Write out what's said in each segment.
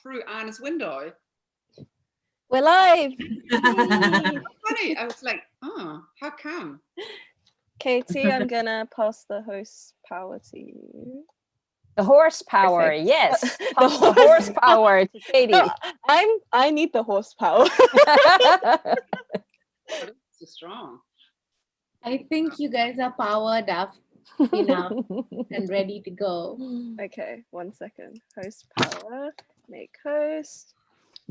through Anna's window. We're live. Funny. I was like, oh, how come? Katie, I'm gonna pass the host power to you. The horsepower, Perfect. yes. Pass the horsepower to Katie. No, I need the horsepower. So strong. I think you guys are powered up enough and ready to go. Okay, 1 second. Host power. Make host.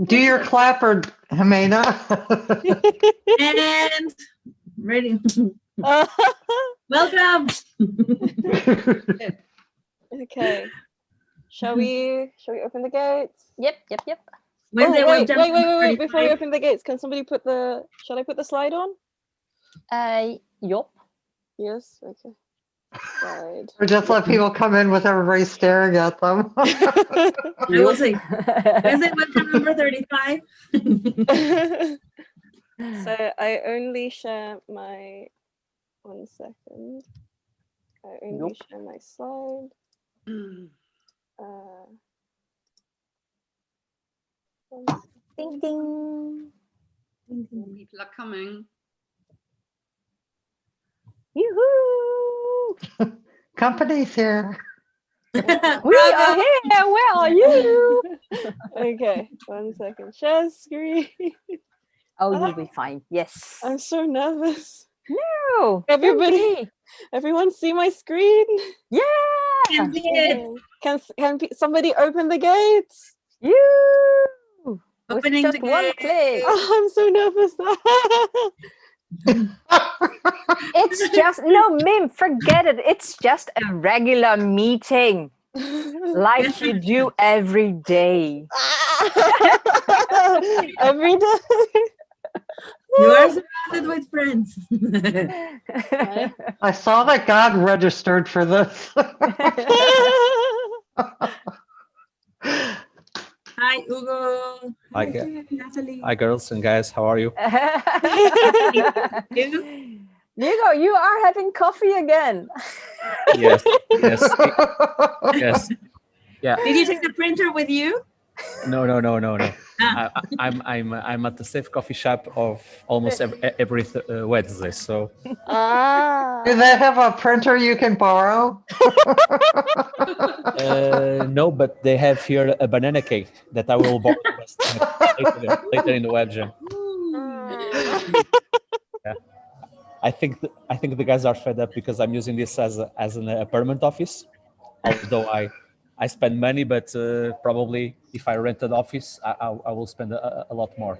Do your clapper, Ximena. And ready. Welcome. Okay. Shall we open the gates? Yep. Wait. Before we open the gates, can somebody shall I put the slide on? Yup. Yes, okay. Slide. Or just let people come in with everybody staring at them. I will say, Wednesday, welcome number 35. So I only share my 1 second. I only share my slide. Ding ding. People are coming. Yoo-hoo! Company's here. We are here. Where are you? Okay, 1 second. Share screen. Oh, you'll be fine. Yes. I'm so nervous. No. Everyone see my screen? Yeah. Can see it. Can somebody open the gates? You. Opening just the one gate. click. Oh, I'm so nervous. It's just Mimp, forget it. It's just a regular meeting, like you do every day. Every day. You are surrounded with friends. I saw that God registered for this. Hi, Ugo. Hi, Natalie. Hi, girls and guys. How are you? Hugo, you are having coffee again. Yes. Yeah. Did you take the printer with you? No. I'm at the safe coffee shop of almost every Wednesday. So Do they have a printer you can borrow? no, but they have here a banana cake that I will borrow later in the web jam. Yeah. I think the guys are fed up because I'm using this as an apartment office. Although I spend money, but probably if I rent an office, I will spend a lot more.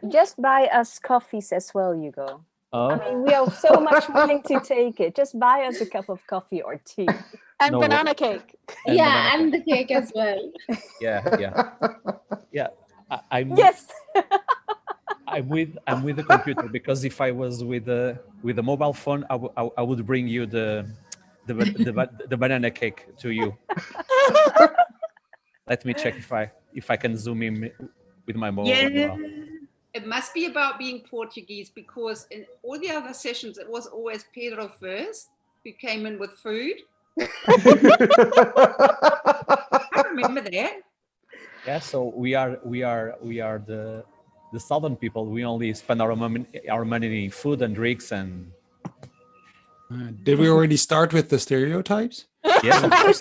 Just buy us coffees as well, Hugo. Oh. I mean, we are so much willing to take it. Just buy us a cup of coffee or tea. And No. banana cake. And banana And the cake as well. Yeah. Yes. I'm with the computer because if I was with a mobile phone, I would bring you the banana cake to you. Let me check if I can zoom in with my mobile. Yeah. It must be about being Portuguese because in all the other sessions, it was always Pedro first who came in with food. I remember that. Yeah, so we are the southern people. We only spend our money in food and drinks and. Did we already start with the stereotypes? Yes, of course.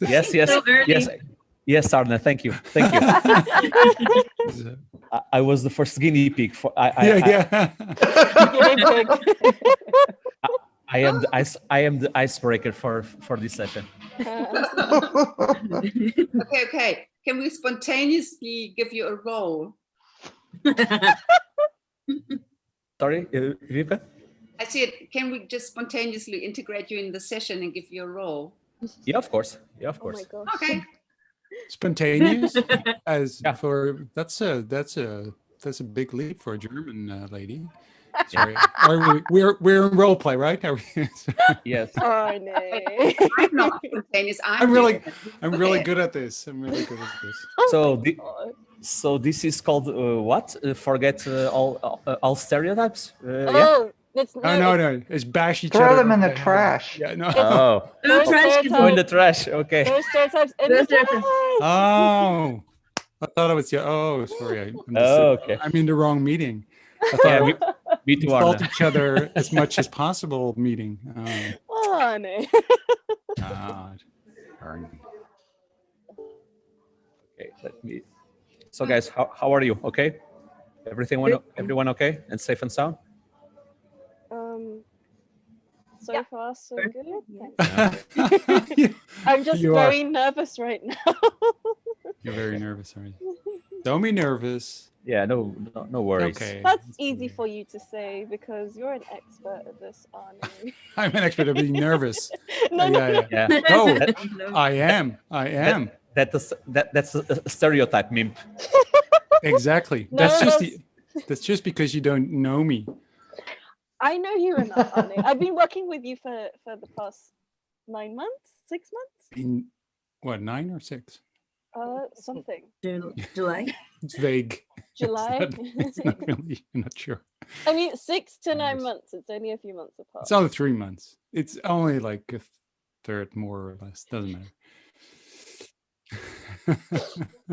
yes, So early. yes, Arne. Thank you. I was the first guinea pig for. I am the icebreaker for this session. Okay. Can we spontaneously give you a role? Sorry, Vivica? I said, can we just spontaneously integrate you in the session and give you a role? Yeah, of course. Oh my gosh. Okay. Spontaneous as Yeah. for that's a big leap for a German lady. Sorry. We're in role play, right? Are we? Yes. Oh no. I'm not spontaneous. I'm really good at this. I'm really good at this. So this is called what? Forget all stereotypes. Yeah. Oh, It's No. It's bash each Throw other. them in the over head. trash. Yeah, no. Oh, No Those trash stereotypes- oh, in the trash. Okay. There's stereotypes in There's the stereotypes. trash. Oh, I thought it was. Oh, sorry. Oh, okay. I'm in the wrong meeting. I Yeah, thought me too, insult Arne. each other as much as possible meeting. Oh, no. God. Darn. Okay, let me. So, guys, how are you? Okay, everyone okay and safe and sound? So far, so good. You- I'm just You are. very nervous right now. You're very nervous, are you? Don't be nervous. Yeah, no worries. Okay. That's easy for you to say because you're an expert at this, Arnie. I'm an expert at being nervous. No, no, no. Yeah, No, Hello. I am. that's a stereotype, Mimp. Exactly. No, That's just because you don't know me. I know you enough, Arnie. I've been working with you for the past 9 months, 6 months, In what, 9 or 6? something. July. It's vague. July. It's not really. I'm not sure. I mean, 6 to 9 Nice. months. It's only a few months apart. It's only 3 months. It's only like a third, more or less. Doesn't matter.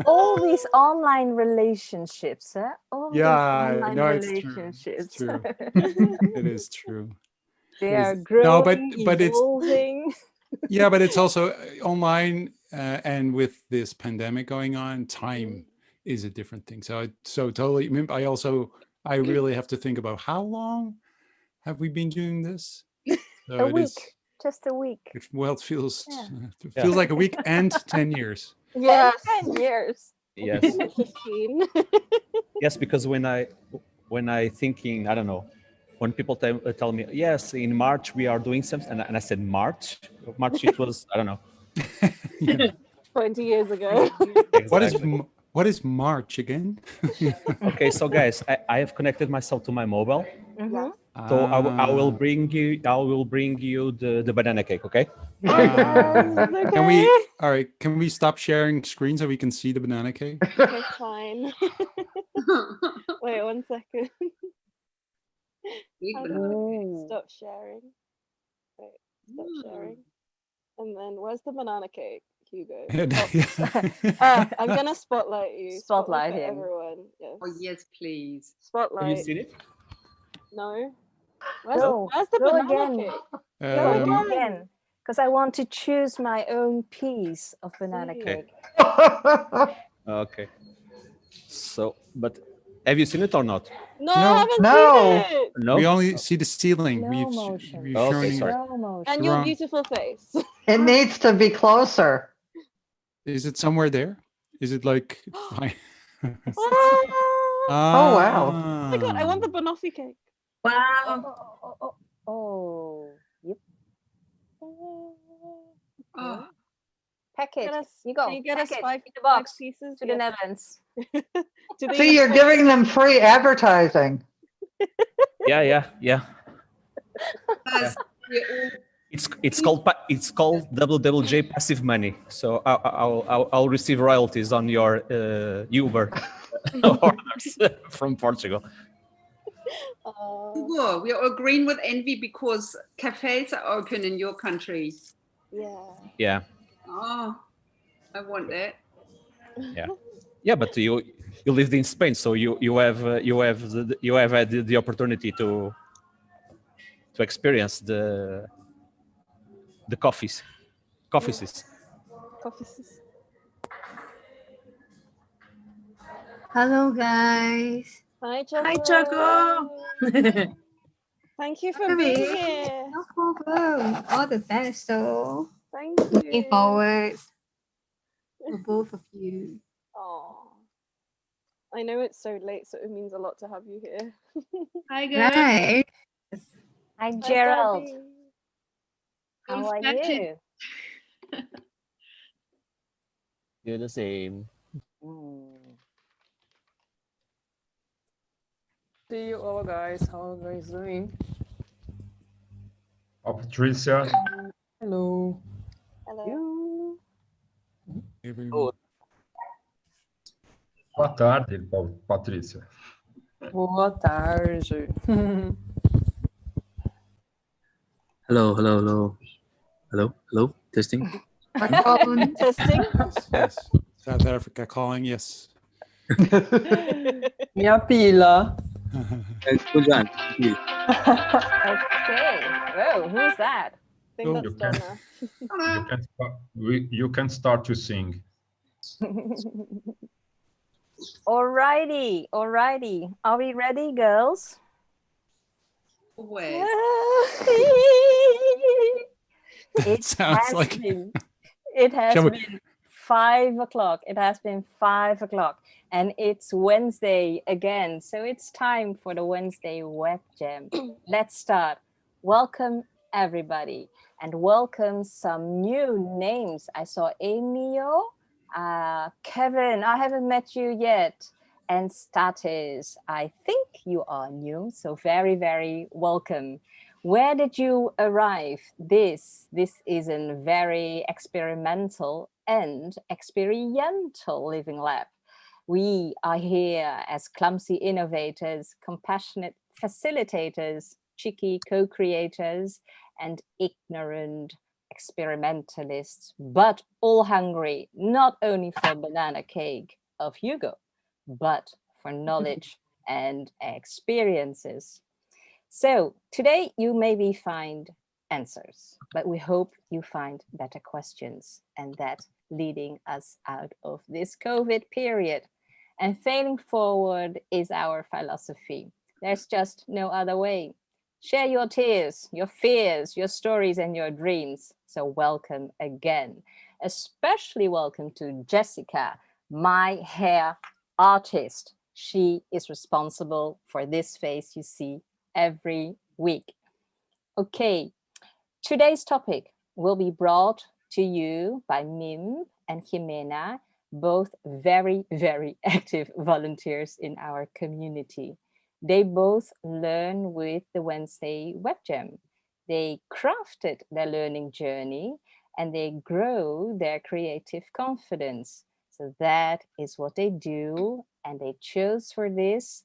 All these online relationships, huh? All these Yeah, online no, it's true. relationships. It's true. It is true. They It is- are growing, No, but it's evolving. yeah, but it's also online, and with this pandemic going on, time is a different thing. So totally. I really have to think about how long have we been doing this. So A it week, is- just a week. It feels Yeah. feels like a week and 10 years. Yes. 10 years. Yes, 15. yes, because when I thinking, I don't know, when people tell me, yes, in March we are doing something, and I said March it was, I don't know. 20 years ago. Exactly. What is March again? Okay, so guys, I have connected myself to my mobile, Mhm. so I will bring you the banana cake. Okay. Can we? All right. Can we stop sharing screen so we can see the banana cake? Okay, fine. Wait 1 second. Big How do banana. I stop sharing? Wait, stop sharing. And then where's the banana cake, Hugo? I'm gonna spotlight you. Spotlight for him. everyone. Yes. Oh yes, please. Have you Spotlight. seen it? No. Go. Where's the Go banana again. cake? Go again, because I want to choose my own piece of banana See. cake. Okay. So, but have you seen it or not? No, No. I haven't No. seen it. No. We only see the ceiling. Slow We've motion. shown Okay, you. sorry. Slow motion. And your Wrong. beautiful face. It needs to be closer. Is it somewhere there? Is it like? Oh, wow. Oh my god, I want the banoffee cake. Wow. Oh, yep. Oh, Pack it. Get us, You go. Can you get us Pack it. 5 in the box pieces? to the Yes. Netherlands. To the See, you're UK. giving them free advertising. Yeah. guys, we're all It's called WWJ passive money. So I'll receive royalties on your Uber orders from Portugal. Hugo, we are agreeing with envy because cafes are open in your country. Yeah. Yeah, Oh, I want that. yeah, but you lived in Spain, so you have had the opportunity to experience the coffees. Coffees. Hello, guys. Hi, Choco. Hi, Choco. Thank you for Hi, being babe. here. No problem. All the best, though. Thank Looking you. forward for both of you. Oh, I know it's so late, so it means a lot to have you here. Hi guys. Right. Hi, Hi, Gerald. Gabby. How are Feels you? You're the same. See you all, guys. How are you guys doing? Oh, Patricia. Hello. Hello. Everyone. Boa tarde, Patrícia. Boa tarde. Hello, hello, hello. Hello, hello, testing. Testing. Yes. South Africa calling, yes. Minha pila. Durán, please. Okay. Whoa, who's that? I think Oh. that's You can, Donna. you can start to sing. Alrighty, alrighty. Are we ready, girls? Always. It sounds has like- been, it has Shall we- been 5 o'clock. It has been 5 o'clock, and it's Wednesday again. So it's time for the Wednesday Web Jam. Let's start. Welcome everybody, and welcome some new names. I saw Emio, Kevin. I haven't met you yet. And Status, I think you are new, so very, very welcome. Where did you arrive? This is a very experimental and experiential living lab. We are here as clumsy innovators, compassionate facilitators, cheeky co-creators, and ignorant experimentalists, but all hungry, not only for banana cake of Hugo, but for knowledge and experiences. So today you maybe find answers, but we hope you find better questions, and that leading us out of this COVID period. And failing forward is our philosophy. There's just no other way. Share your tears, your fears, your stories, and your dreams. So welcome again. Especially welcome to Jessica, my hair artist. She is responsible for this face you see every week. Okay, today's topic will be brought to you by Mimp and Ximena, both very, very active volunteers in our community. They both learn with the Wednesday Web Jam. They crafted their learning journey and they grow their creative confidence. So that is what they do, and they chose for this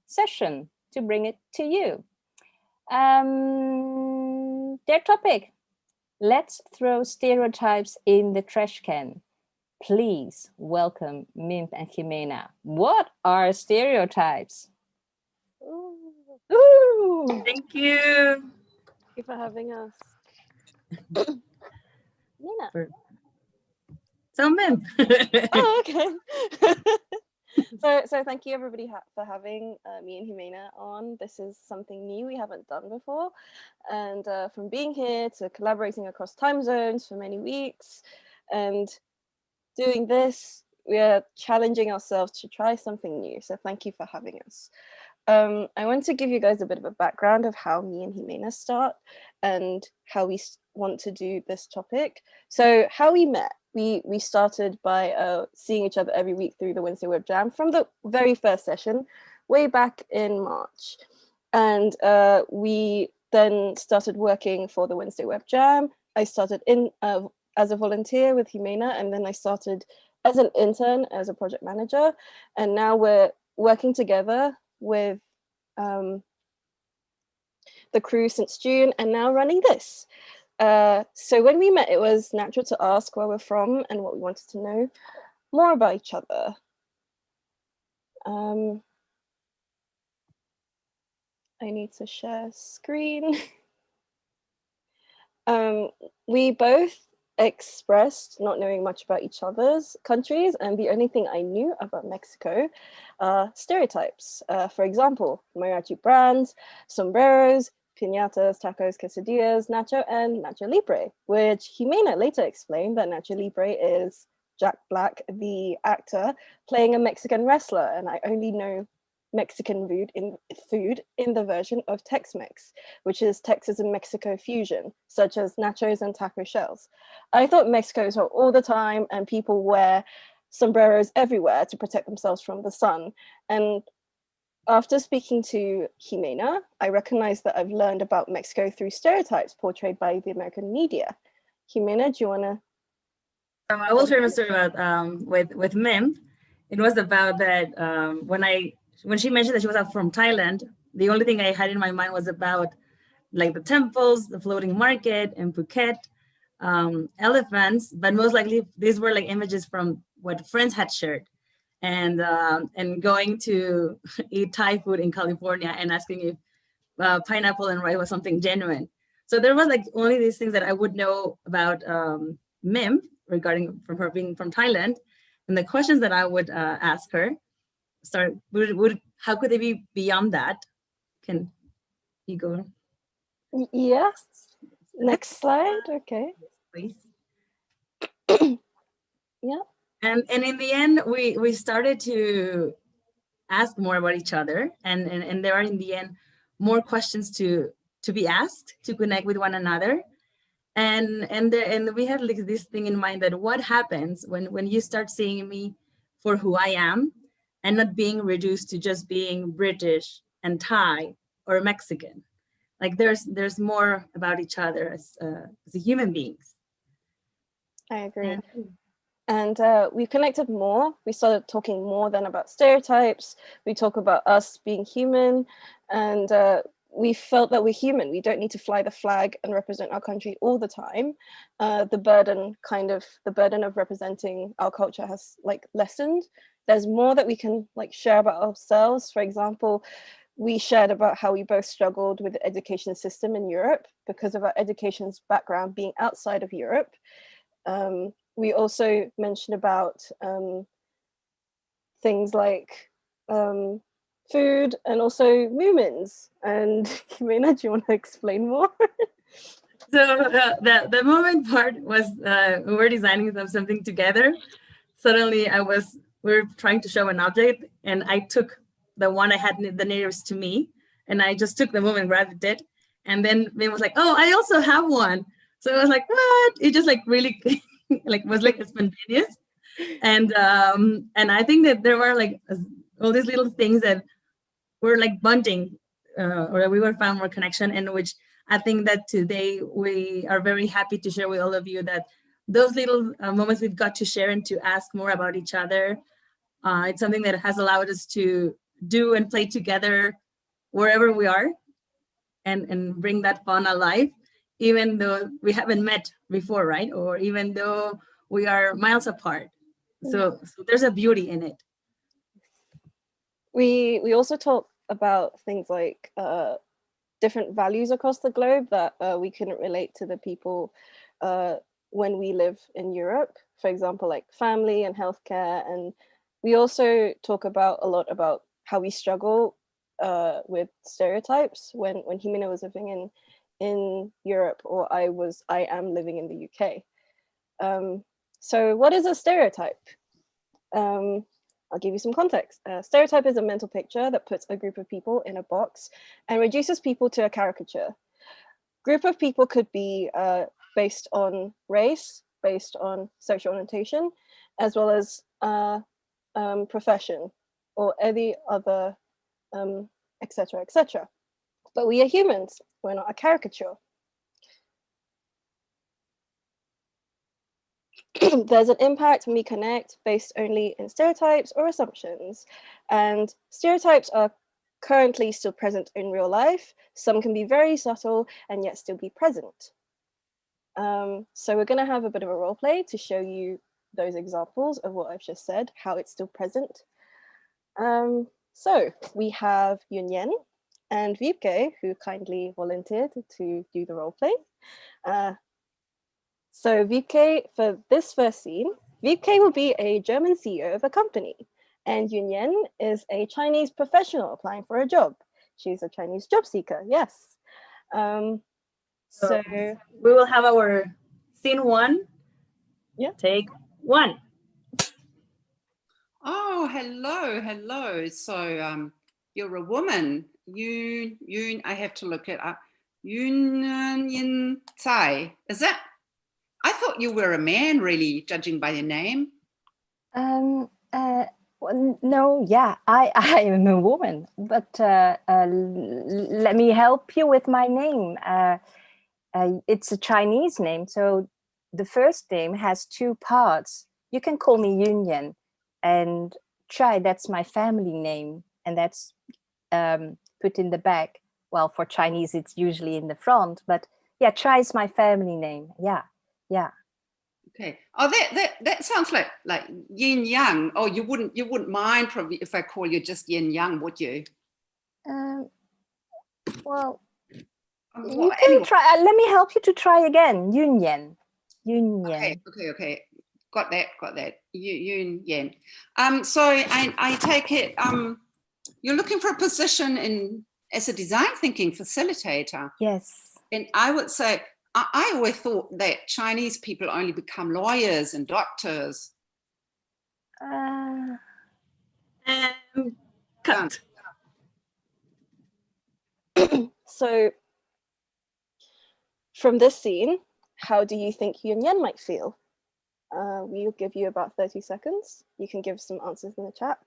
session to bring it to you. Their topic, let's throw stereotypes in the trash can. Please welcome Mimp and Ximena. What are stereotypes? Ooh. Thank you. Thank you for having us. Nina. So, Mimp. Oh, okay. So thank you everybody for having me and Ximena on. This is something new we haven't done before. And from being here to collaborating across time zones for many weeks and doing this, we are challenging ourselves to try something new. So thank you for having us. I want to give you guys a bit of a background of how me and Ximena start and how we want to do this topic. So how we met. We started by seeing each other every week through the Wednesday Web Jam from the very first session, way back in March. And we then started working for the Wednesday Web Jam. I started in as a volunteer with Ximena, and then I started as an intern, as a project manager. And now we're working together with the crew since June, and now running this. So when we met, it was natural to ask where we're from and what we wanted to know more about each other. I need to share screen. We both expressed not knowing much about each other's countries, and the only thing I knew about Mexico are stereotypes. For example, mariachi brands, sombreros, piñatas, tacos, quesadillas, nacho, and nacho libre, which Ximena later explained that nacho libre is Jack Black, the actor, playing a Mexican wrestler, and I only know Mexican food in the version of Tex-Mex, which is Texas and Mexico fusion, such as nachos and taco shells. I thought Mexico's hot all the time and people wear sombreros everywhere to protect themselves from the sun. And after speaking to Ximena, I recognized that I've learned about Mexico through stereotypes portrayed by the American media. Ximena, do you want to? I will share a story about with Mimp. It was about that when she mentioned that she was from Thailand, the only thing I had in my mind was about like the temples, the floating market in Phuket, elephants, but most likely these were like images from what friends had shared, and going to eat Thai food in California and asking if pineapple and rice was something genuine. So there was like only these things that I would know about Mimp regarding from her being from Thailand, and the questions that I would ask her how could they be beyond that? Can you go? Yes. Next slide. Okay. Please. Yeah. And in the end, we started to ask more about each other, and there are in the end more questions to be asked to connect with one another, and we had like this thing in mind that what happens when you start seeing me for who I am and not being reduced to just being British and Thai or Mexican. Like there's more about each other as human beings. I agree. And we connected more. We started talking more than about stereotypes. We talk about us being human, and we felt that we're human. We don't need to fly the flag and represent our country all the time. The burden of representing our culture has like lessened. There's more that we can like share about ourselves. For example, we shared about how we both struggled with the education system in Europe because of our education's background being outside of Europe. We also mentioned about things like food and also movements. And Ximena, do you want to explain more? So the movement part was we were designing something together. Suddenly we were trying to show an object, and I took the one I had the nearest to me, and I just took the movement, grabbed it, and then Vin was like, "Oh, I also have one." So I was like, "What?" It just like really like was like spontaneous, and I think that there were like all these little things that were like bonding, or we were found more connection, in which I think that today we are very happy to share with all of you that those little moments we've got to share and to ask more about each other. It's something that has allowed us to do and play together wherever we are, and bring that fun alive, even though we haven't met before, right? Or even though we are miles apart. So there's a beauty in it. We also talk about things like different values across the globe that we couldn't relate to the people when we live in Europe. For example, like family and healthcare. And we also talk about a lot about how we struggle with stereotypes when Ximena was living in Europe, or I am living in the UK. So what is a stereotype? I'll give you some context. A stereotype is a mental picture that puts a group of people in a box and reduces people to a caricature. Group of people could be based on race, based on sexual orientation, as well as profession, or any other, etc., etc. But we are humans. We're not a caricature. There's an impact when we connect based only in stereotypes or assumptions. And stereotypes are currently still present in real life. Some can be very subtle and yet still be present. So we're going to have a bit of a role play to show you those examples of what I've just said, how it's still present. So we have Yunyen and Vipke, who kindly volunteered to do the role play. So Vipke, for this first scene, Vipke will be a German CEO of a company, and Yunyen is a Chinese professional applying for a job. She's a Chinese job seeker, yes. So we will have our scene one. Yeah. Take one. Oh, hello. So you're a woman. Yun, I have to look it up. Yun Tsai. Is that? I thought you were a man, really, judging by your name. Well, no, yeah, I am a woman, but let me help you with my name. It's a Chinese name, so the first name has two parts. You can call me Yunyan, and Chai, that's my family name, and that's put in the back. Well, for Chinese, it's usually in the front, but yeah, Chai is my family name. Yeah, yeah. Okay. Oh, that sounds like yin yang. Oh, you wouldn't mind probably if I call you just yin yang, would you? Well, you well, can anyway. try. Let me help you to try again. Yun Yan. Yun Yan. Okay. Got that. Yun yan. So I take it you're looking for a position as a design thinking facilitator. Yes. And I would say I always thought that Chinese people only become lawyers and doctors. Cut. So from this scene, how do you think Yun Yan might feel? We'll give you about 30 seconds. You can give some answers in the chat.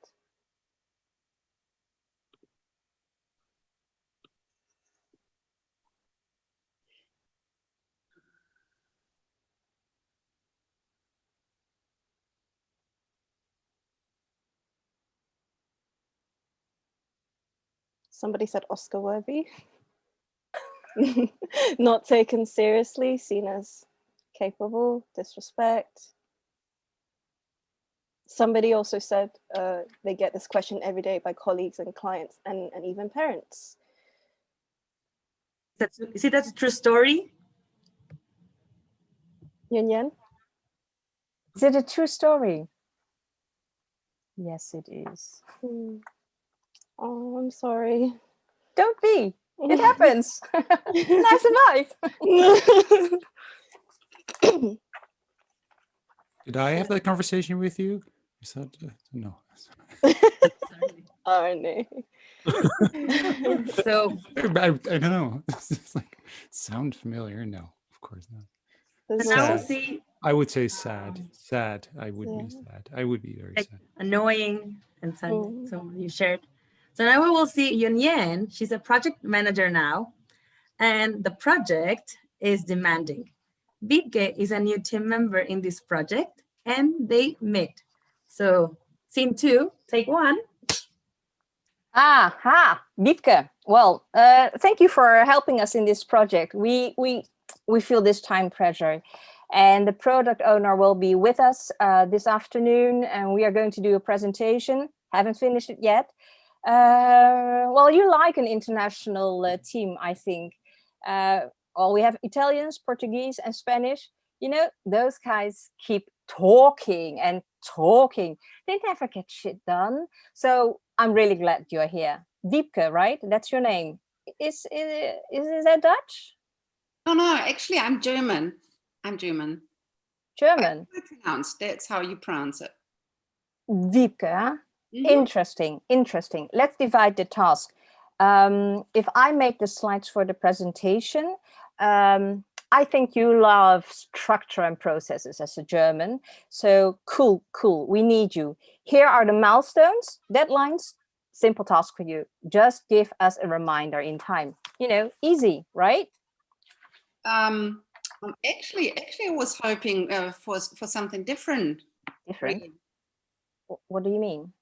Somebody said Oscar worthy. Not taken seriously, seen as capable, disrespect. Somebody also said they get this question every day by colleagues and clients and even parents. Is it a true story? Yun Yan? Is it a true story? Yes, it is. Oh, I'm sorry. Don't be. It happens. Nice advice. Did I have that conversation with you? Is that no? Oh no. So I don't know. It's like sound familiar. No, of course not. now Sad. see I would say sad. Sad. I would be sad. I would be very like sad. annoying and sad. So you shared. So now we will see Yun Yan. She's a project manager now, and the project is demanding. Bibke is a new team member in this project, and they meet. So scene 2, take 1. Wiebke. Well, thank you for helping us in this project. We feel this time pressure, and the product owner will be with us this afternoon, and we are going to do a presentation. Haven't finished it yet. Well, you like an international team, I think. Well, we have Italians, Portuguese, and Spanish. You know, those guys keep talking and talking. They never get shit done. So I'm really glad you're here. Wiebke, right? That's your name. Is that Dutch? No, actually I'm German. German. That's how you pronounce it. Wiebke, huh? Interesting. Let's divide the task. If I make the slides for the presentation, I think you love structure and processes as a German. So cool. We need you. Here are the milestones, deadlines. Simple task for you. Just give us a reminder in time. You know, easy, right? Actually, I was hoping for something different. Different? Really. What do you mean?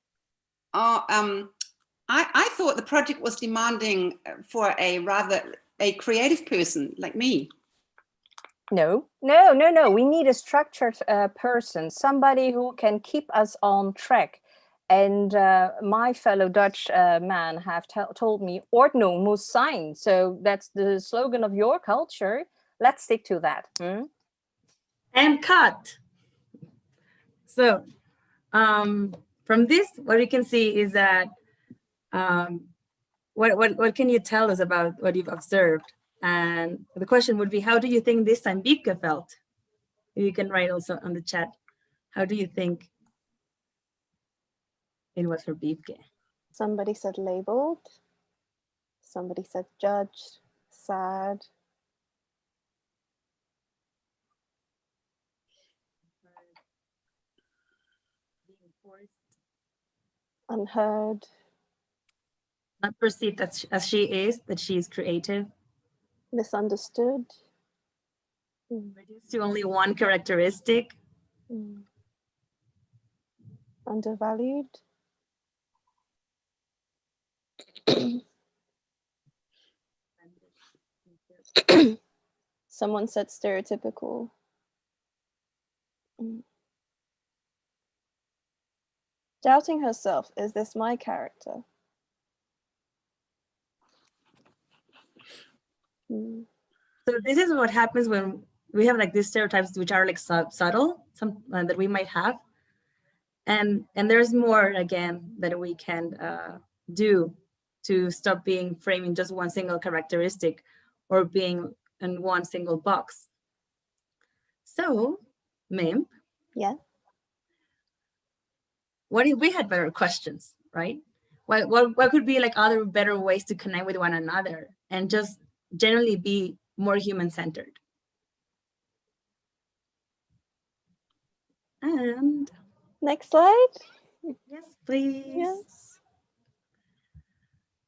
I thought the project was demanding for a creative person like me. No. We need a structured person, somebody who can keep us on track. And my fellow Dutch man have told me, Ordnung muss sein. So that's the slogan of your culture. Let's stick to that. And cut. So from this, what you can see is that what can you tell us about what you've observed? And the question would be, how do you think this time Wiebke felt? You can write also on the chat. How do you think it was for Wiebke? Somebody said labeled. Somebody said judged, sad. Being forced. Unheard. Not perceived as she is, that she is creative. Misunderstood. Reduced to only one characteristic. Undervalued. Someone said stereotypical. Doubting herself. Is this my character? So this is what happens when we have like these stereotypes, which are like subtle, some that we might have, and there's more again that we can do to stop being framing just one single characteristic or being in one single box. So, Mimp. Yeah. What if we had better questions, right? What could be like other better ways to connect with one another and just generally be more human-centered? And next slide. Yes, please. Yes.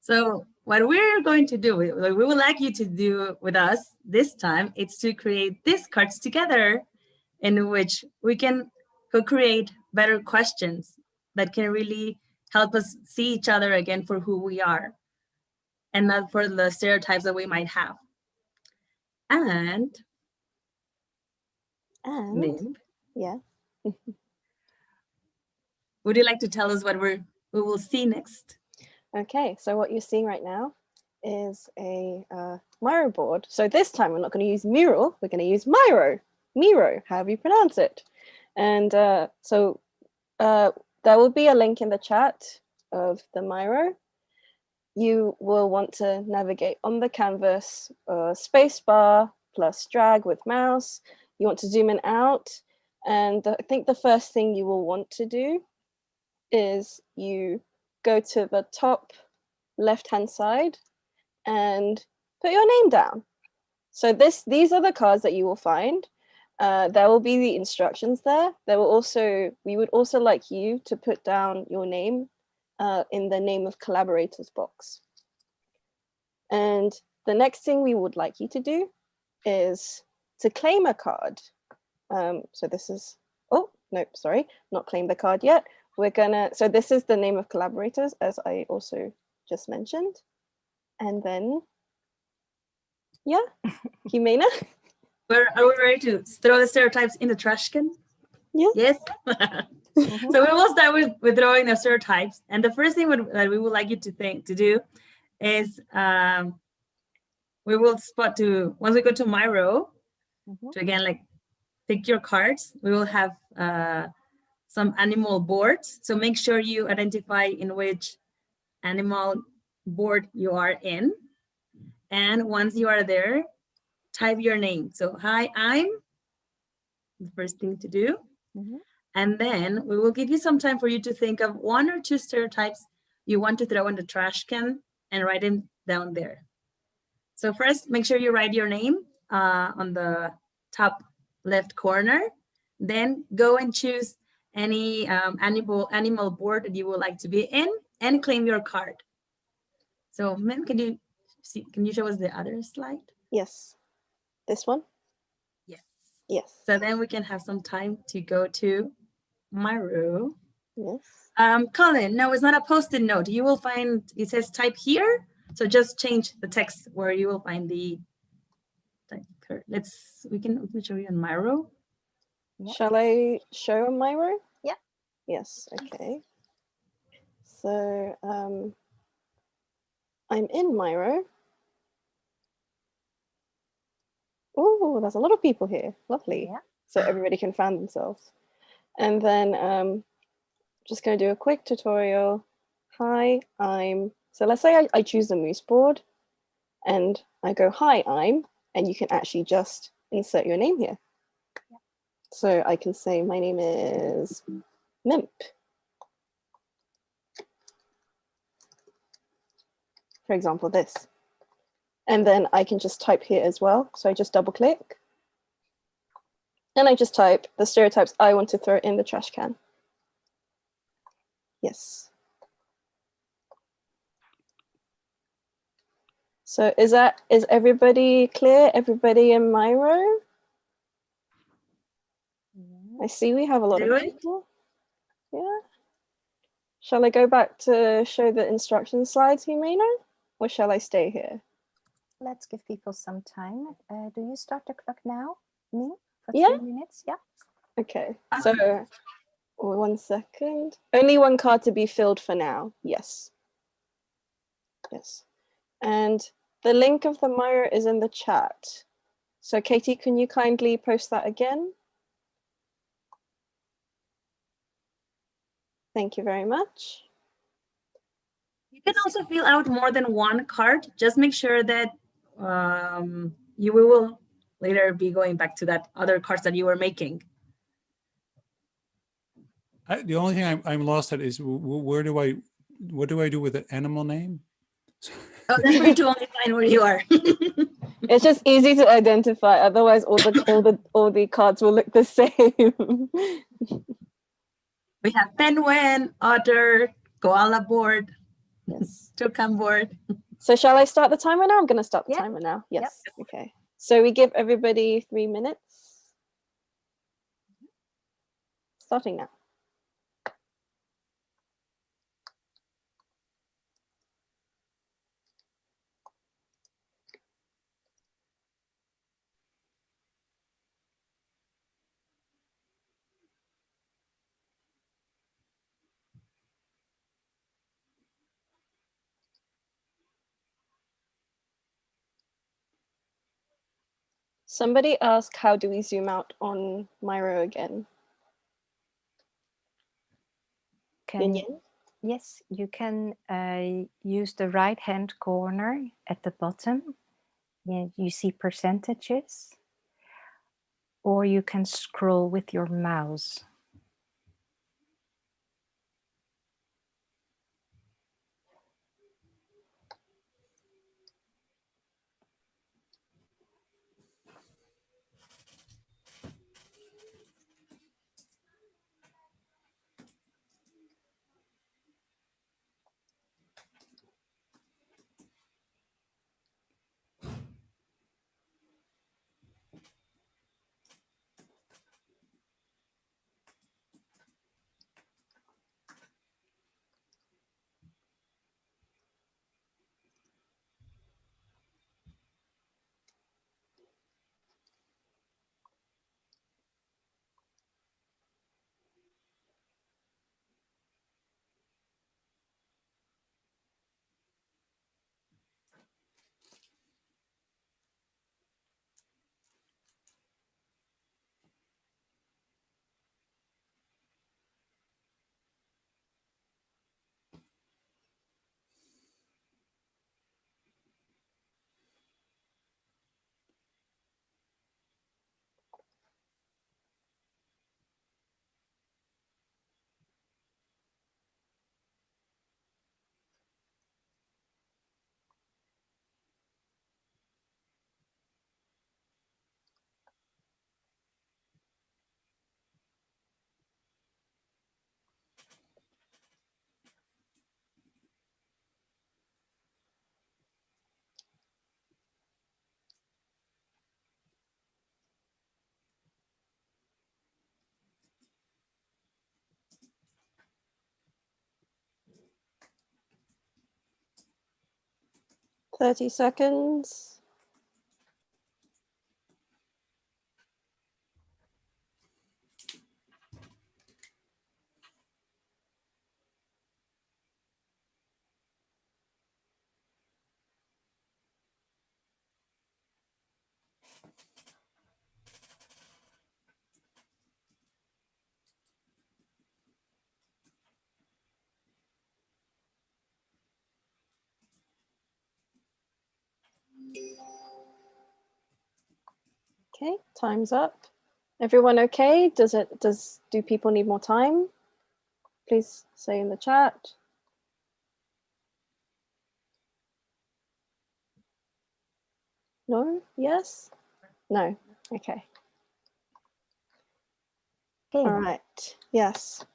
So what we're going to do, we would like you to do with us this time, it's to create these cards together in which we can co-create better questions that can really help us see each other again for who we are and not for the stereotypes that we might have. And Mimp, yeah. would you like to tell us what we will see next? Okay, so what you're seeing right now is a Miro board. So this time we're not going to use mural, we're going to use Miro, however you pronounce it. And so there will be a link in the chat of the Miro. You will want to navigate on the canvas, spacebar plus drag with mouse. You want to zoom in out. And I think the first thing you will want to do is you go to the top left-hand side and put your name down. So these are the cards that you will find. There will be the instructions there. We would also like you to put down your name in the name of collaborators box. And the next thing we would like you to do is to claim a card. So this is, oh, no, sorry, not claim the card yet. So this is the name of collaborators, as I also just mentioned. And then, yeah, Ximena. Are we ready to throw the stereotypes in the trash can? Yeah. Yes. So we will start with throwing the stereotypes. And the first thing that we would like you to do is we will once we go to Miro, to again, like pick your cards, we will have some animal boards. So make sure you identify in which animal board you are in. And once you are there, type your name. So, hi, I'm the first thing to do. And then we will give you some time for you to think of one or two stereotypes you want to throw in the trash can and write them down there. So first, make sure you write your name on the top left corner. Then go and choose any animal board that you would like to be in and claim your card. So, Mim, can you show us the other slide? Yes. This one? Yes. Yes. So then we can have some time to go to Miro. Yes. Colin, no, it's not a post-it note. You will find, it says type here. So just change the text where you will find the type. We can show you on Miro. Yep. Shall I show on Miro? Yeah. Yes, okay. So I'm in Miro. Oh, there's a lot of people here. Lovely. Yeah. So everybody can find themselves. And then just going to do a quick tutorial. Hi, so let's say I choose the moose board and I go, hi, and you can actually just insert your name here. Yeah. So I can say, my name is Mimp. For example, this. And then I can just type here as well. So I just double click. And I just type the stereotypes I want to throw in the trash can. Yes. So is everybody clear? Everybody in Miro? I see we have a lot of people. Yeah. Shall I go back to show the instruction slides, Ximena? Or shall I stay here? let's give people some time. Do you start the clock now, me? For Yeah. 3 minutes? Yeah. Okay, so 1 second. Only one card to be filled for now. Yes. Yes. And the link of the Miro is in the chat. So Katie, can you kindly post that again? Thank you very much. You can also fill out more than one card. Just make sure that you will later be going back to that other cards that you were making. The only thing I'm lost at is what do I do with the animal name? Oh, that's for you to only find where you are. It's just easy to identify. Otherwise, all the cards will look the same. We have penguin, otter, koala board, yes, toucan board. So shall I start the timer now? I'm going to start the Yeah. timer now. Yes. Yep. Okay. So we give everybody 3 minutes. Starting now. Somebody asked, how do we zoom out on Miro again? Yes, you can use the right-hand corner at the bottom. Yeah, you see percentages, or you can scroll with your mouse. "30 seconds. Okay, time's up. Everyone okay? Do people need more time? Please say in the chat. No? Yes? No? Okay. Okay. All right. Yes.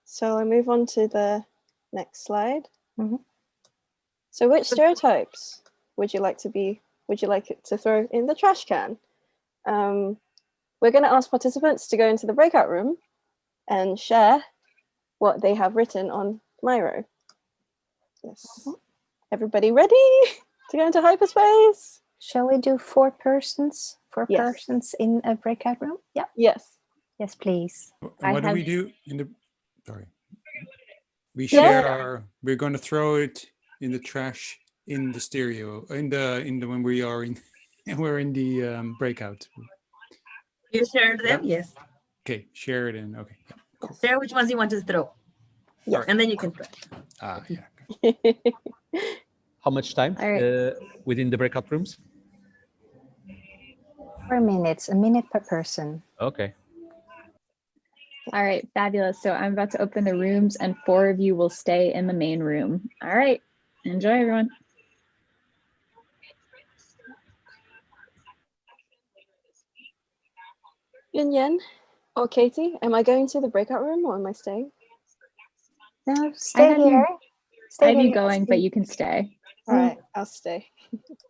So I move on to the next slide. Mhm. So which stereotypes would you like it to throw in the trash can? We're going to ask participants to go into the breakout room and share what they have written on Miro. Yes. Everybody ready to go into hyperspace? Shall we do 4 persons? 4 Yes. persons in a breakout room? Yeah. Yes. Yes, please. And what do we have- do in the? Sorry. We Yeah. share our. We're going to throw it in the trash in the stereo in the when we are in and we're in the breakout. You share them? Yes. Okay, share it in. Okay. Yeah, cool. Share which ones you want to throw. Yes. And then you can throw. Yeah. How much time All right. within the breakout rooms? 4 minutes, a minute per person. Okay. All right, fabulous. So I'm about to open the rooms and 4 of you will stay in the main room. All right, enjoy everyone. Yun Yen or Katie, am I going to the breakout room or am I staying? No, stay have you- here. Stay I'd be here, going, but see- you can stay. All right, I'll stay.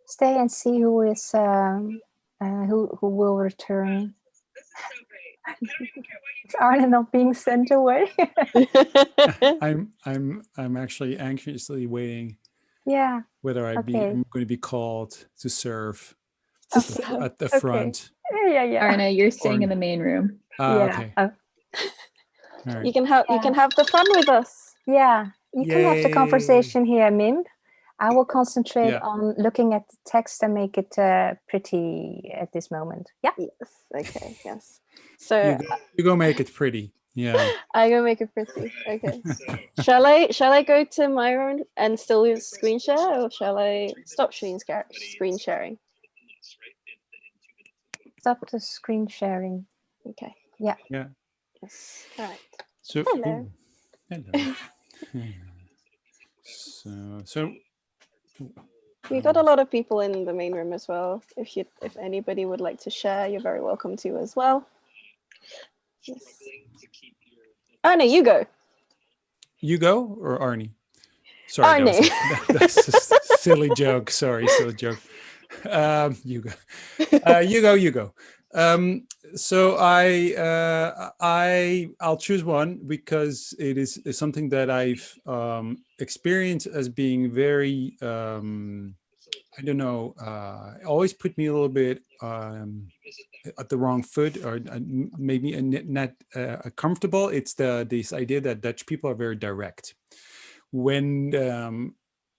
stay and see who is who will return. Is Arne not being sent away? I'm actually anxiously waiting Yeah. whether I'm Okay. going to be called to serve To at the Okay. front. Yeah. Arna, you're staying Or- in the main room. Ah, Yeah. okay. Oh, All right. You can have the fun with us. yeah. You can have the Yay. conversation here, Mimp. I will concentrate Yeah. on looking at the text and make it pretty at this moment. Yeah. Yes. Okay. Yes. So You go make it pretty. Yeah. I go make it pretty. Okay. Shall I go to my own and still use screen share, or shall I stop screen sharing? Stop the screen sharing. Okay. Yeah. Yeah. Yes. All right. So Hello. ooh, hello. So We got a lot of people in the main room as well. If anybody would like to share, you're very welcome to as well. Yes. Oh no, you go. you go or Arnie? Sorry, that's a silly joke. Sorry, silly joke. You go. You go. So I'll choose one because it is something that I've experienced as being very I don't know, always put me a little bit at the wrong foot, or maybe not comfortable. It's this idea that Dutch people are very direct when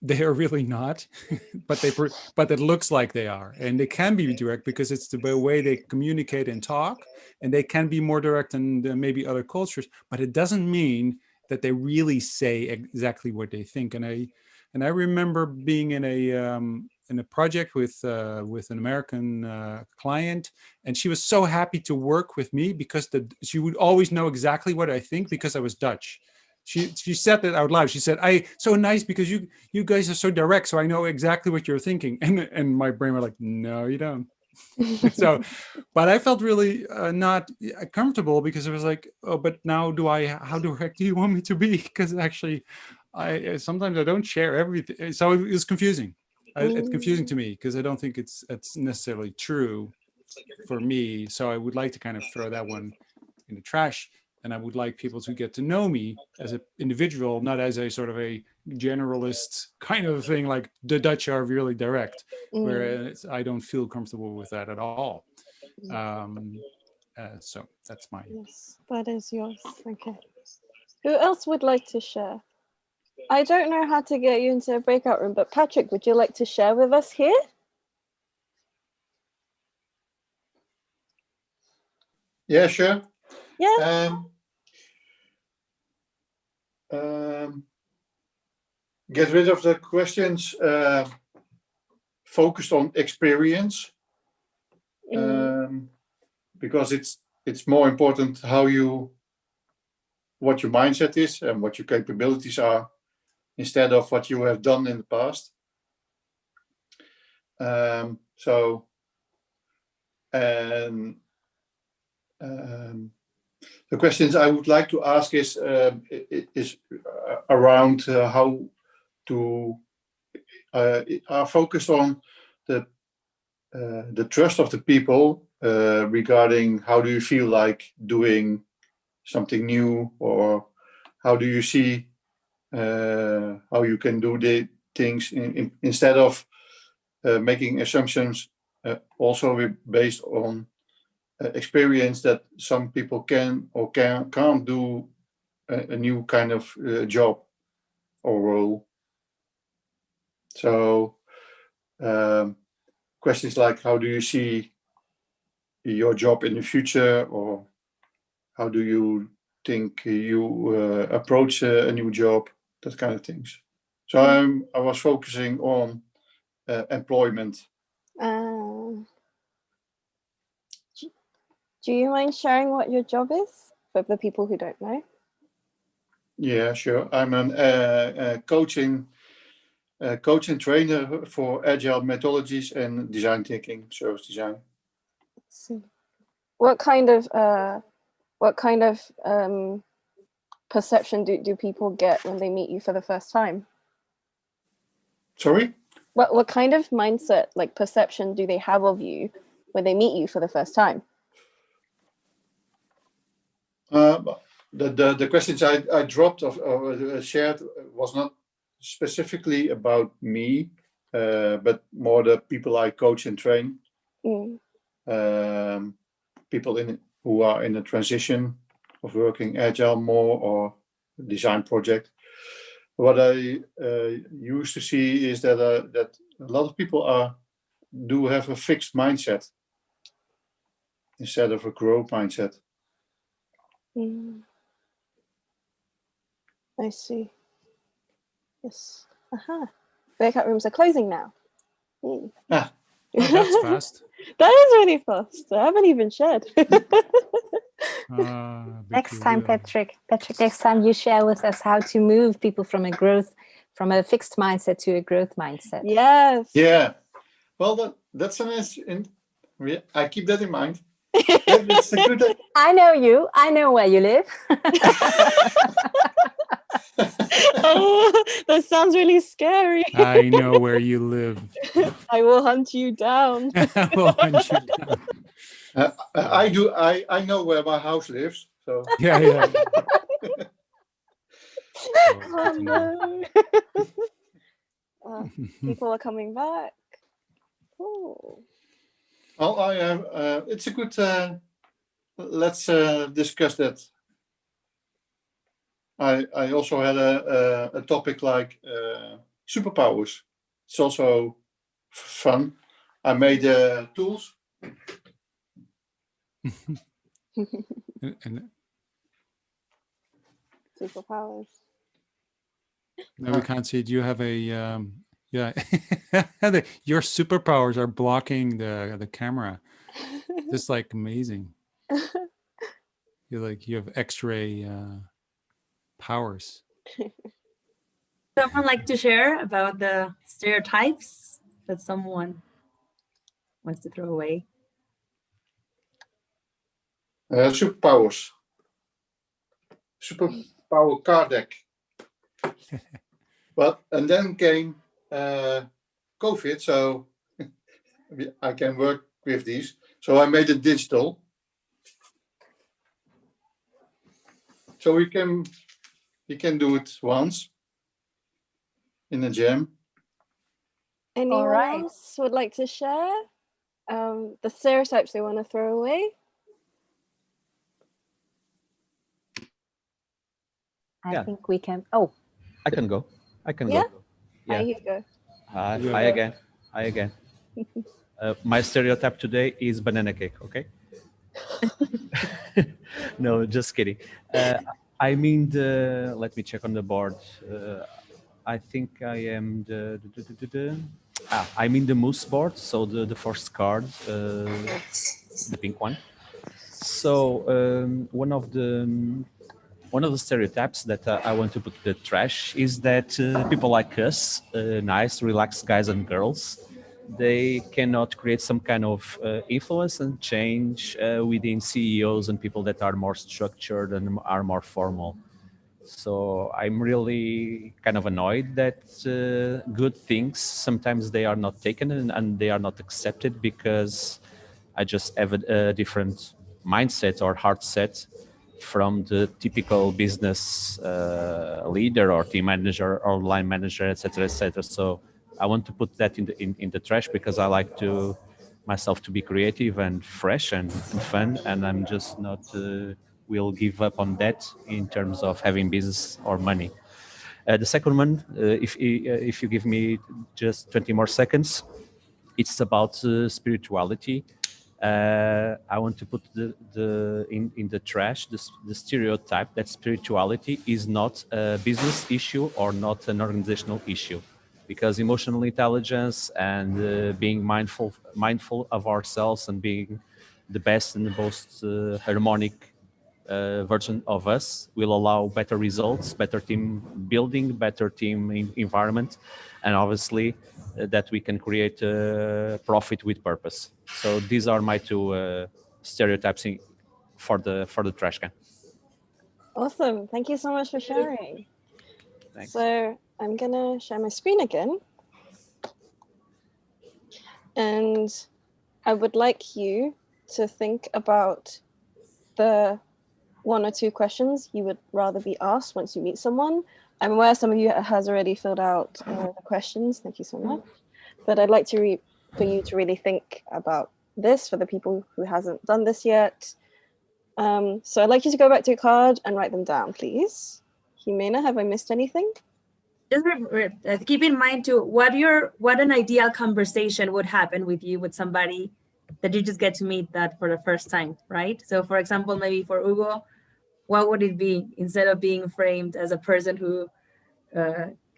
they are really not, but it looks like they are, and they can be direct because it's the way they communicate and talk, and they can be more direct than maybe other cultures. But it doesn't mean that they really say exactly what they think. And I remember being in a project with an American client, and she was so happy to work with me because she would always know exactly what I think because I was Dutch. She said that out loud. She said, so nice because you guys are so direct, so I know exactly what you're thinking. And my brain was like, no, you don't. So, but I felt really not comfortable because it was like, oh, but now how direct do you want me to be? Because actually, sometimes I don't share everything. So it was confusing. It's confusing to me because I don't think it's necessarily true for me. So I would like to kind of throw that one in the trash. And I would like people to get to know me as an individual, not as a sort of a generalist kind of thing, like the Dutch are really direct, whereas I don't feel comfortable with that at all. So that's my... Yes, that is yours. Okay. Who else would like to share? I don't know how to get you into a breakout room, but Patrick, would you like to share with us here? Yeah, sure. Yeah. Get rid of the questions focused on experience, because it's more important what your mindset is and what your capabilities are, instead of what you have done in the past. The questions I would like to ask is around how to are focused on the trust of the people regarding how do you feel like doing something new, or how do you see how you can do the things instead of making assumptions also based on experience that some people can or can't do a new kind of job or role. So questions like, how do you see your job in the future, or how do you think you approach a new job, that kind of things. So I was focusing on employment. Do you mind sharing what your job is for the people who don't know? Yeah, sure. I'm an coach and trainer for agile methodologies and design thinking, service design. What kind of perception do people get when they meet you for the first time? Sorry? What kind of mindset, like perception, do they have of you when they meet you for the first time? The questions I dropped or shared was not specifically about me, but more the people I coach and train. People who are in a transition of working agile more or design project. What I used to see is that that a lot of people do have a fixed mindset instead of a growth mindset. I see. Yes. Breakout rooms are closing now. Oh, that's fast. That is really fast. I haven't even shared. Next time, Patrick, next time you share with us how to move people from a fixed mindset to a growth mindset. Yes. Yeah. Well, that's I keep that in mind. It's a good. I know you. I know where you live. Oh, that sounds really scary. I know where you live. I will hunt you down. I will hunt you down. I do. I know where my house lives. So yeah. Oh no. People are coming back. Oh. Well, I have. It's a good. Let's discuss that. I also had a topic like superpowers. It's also fun. I made tools. and Superpowers. no, we can't see it. You have a yeah. Your superpowers are blocking the camera. Just like amazing. You have X-ray powers. Someone like to share about the stereotypes that someone wants to throw away? Superpowers. Superpower card deck. Well, and then came COVID, so I can work with these. So I made it digital. So we can do it once in a jam. Anyone else would like to share the stereotypes they want to throw away? I think we can. Oh, I can go. I can go. Yeah. You go. I again. My stereotype today is banana cake. Okay. No, just kidding. I mean let me check on the board. I think I am I'm in the moose board, so the first card, the pink one. So one of the stereotypes that I want to put in the trash is that people like us, nice, relaxed guys and girls, they cannot create some kind of influence and change within CEOs and people that are more structured and are more formal. So I'm really kind of annoyed that good things, sometimes they are not taken and they are not accepted because I just have a different mindset or heart set from the typical business leader or team manager or line manager, etc., etc. So I want to put that in the trash because I like to myself to be creative and fresh and fun, and I'm just not will give up on that in terms of having business or money. The second one, if you give me just 20 more seconds, it's about spirituality. I want to put in the trash the stereotype that spirituality is not a business issue or not an organizational issue, because emotional intelligence and being mindful of ourselves and being the best and the most harmonic version of us will allow better results, better team building, better team environment, and obviously that we can create profit with purpose. So these are my two stereotypes for the trash can. Awesome. Thank you so much for sharing. Thanks. So I'm gonna share my screen again. And I would like you to think about the 1 or 2 questions you would rather be asked once you meet someone. I'm aware some of you has already filled out the questions. Thank you so much. But I'd like to for you to really think about this for the people who hasn't done this yet. So I'd like you to go back to your card and write them down, please. Ximena, have I missed anything? Just keep in mind too what an ideal conversation would happen with you with somebody that you just get to meet that for the first time, right? So for example, maybe for Hugo, what would it be instead of being framed as a person who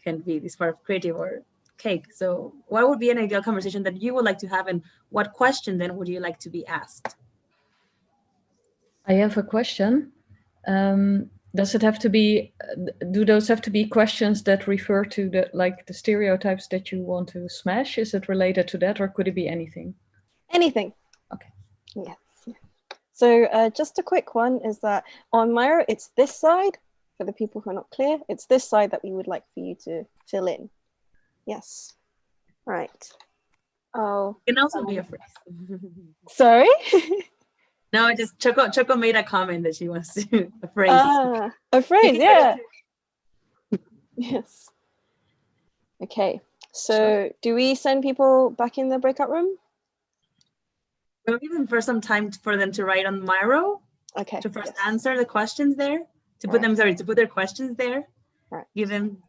can be this part of creative or cake? So what would be an ideal conversation that you would like to have, and what question then would you like to be asked? I have a question. Does it have to be, do those have to be questions that refer to the stereotypes that you want to smash? Is it related to that, or could it be anything? Anything. Okay. Yes. So just a quick one is that on Myra, it's this side. For the people who are not clear, it's this side that we would like for you to fill in. Yes. Right. Oh. It can also be a phrase. Sorry? No, just Choco made a comment that she wants to a phrase. A phrase, yeah. Yes. Okay. So do we send people back in the breakout room? We'll give them for some time for them to write on Miro. Okay. To first answer the questions there. To put them, to put their questions there. Right. Give them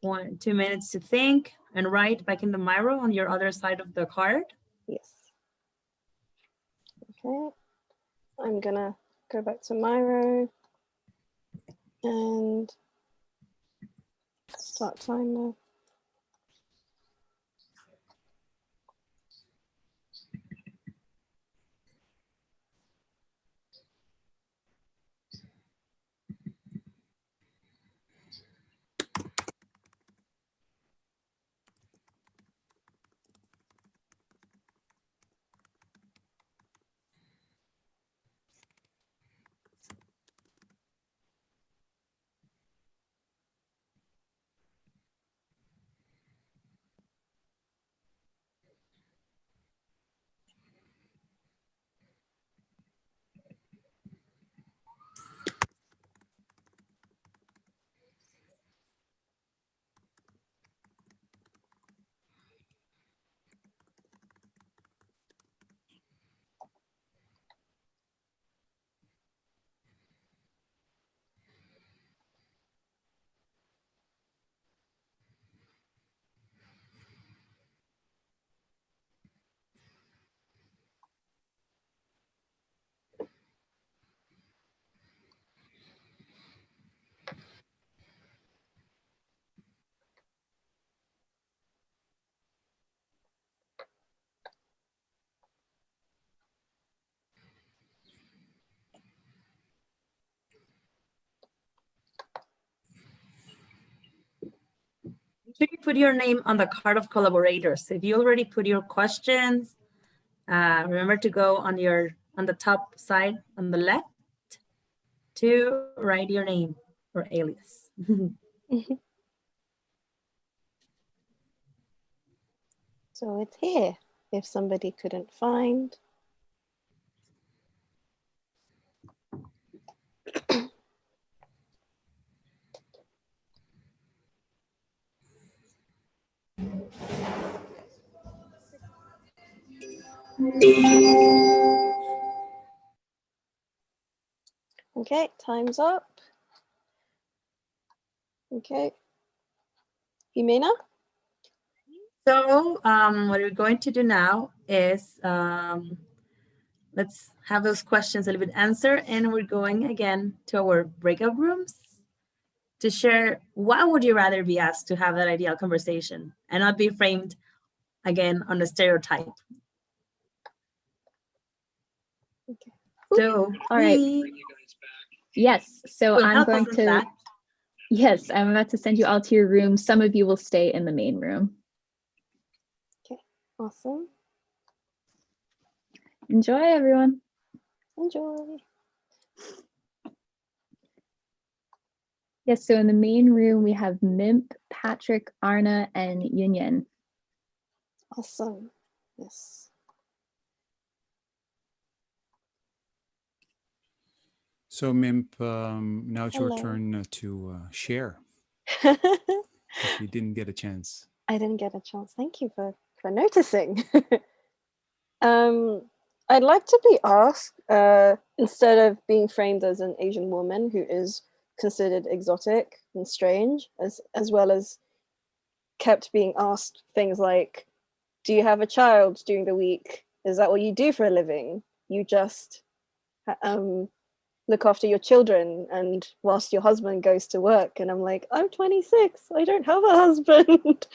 1-2 minutes to think and write back in the Miro on your other side of the card. Yes. Okay. I'm gonna go back to Miro and start timer. Make sure you put your name on the card of collaborators. If you already put your questions, remember to go on the top side on the left to write your name or alias. So it's here, if somebody couldn't find. Okay, time's up. Okay. Ximena? So what we're going to do now is let's have those questions a little bit answered, and we're going again to our breakout rooms to share what would you rather be asked to have that ideal conversation and not be framed again on a stereotype. Okay. So, all right. Yes, so Will I'm help going us with to, that. yes, I'm about to send you all to your room. Some of you will stay in the main room. Okay, awesome. Enjoy, everyone. Enjoy. Yes, so in the main room, we have Mimp, Patrick, Arna, and Yunyan. Awesome. Yes. So Mimp, now it's your Hello. turn to share. You didn't get a chance. I didn't get a chance. Thank you for noticing. I'd like to be asked, instead of being framed as an Asian woman who is considered exotic and strange, as well as kept being asked things like, do you have a child during the week? Is that what you do for a living? You just look after your children and whilst your husband goes to work. And I'm like, I'm 26, I don't have a husband.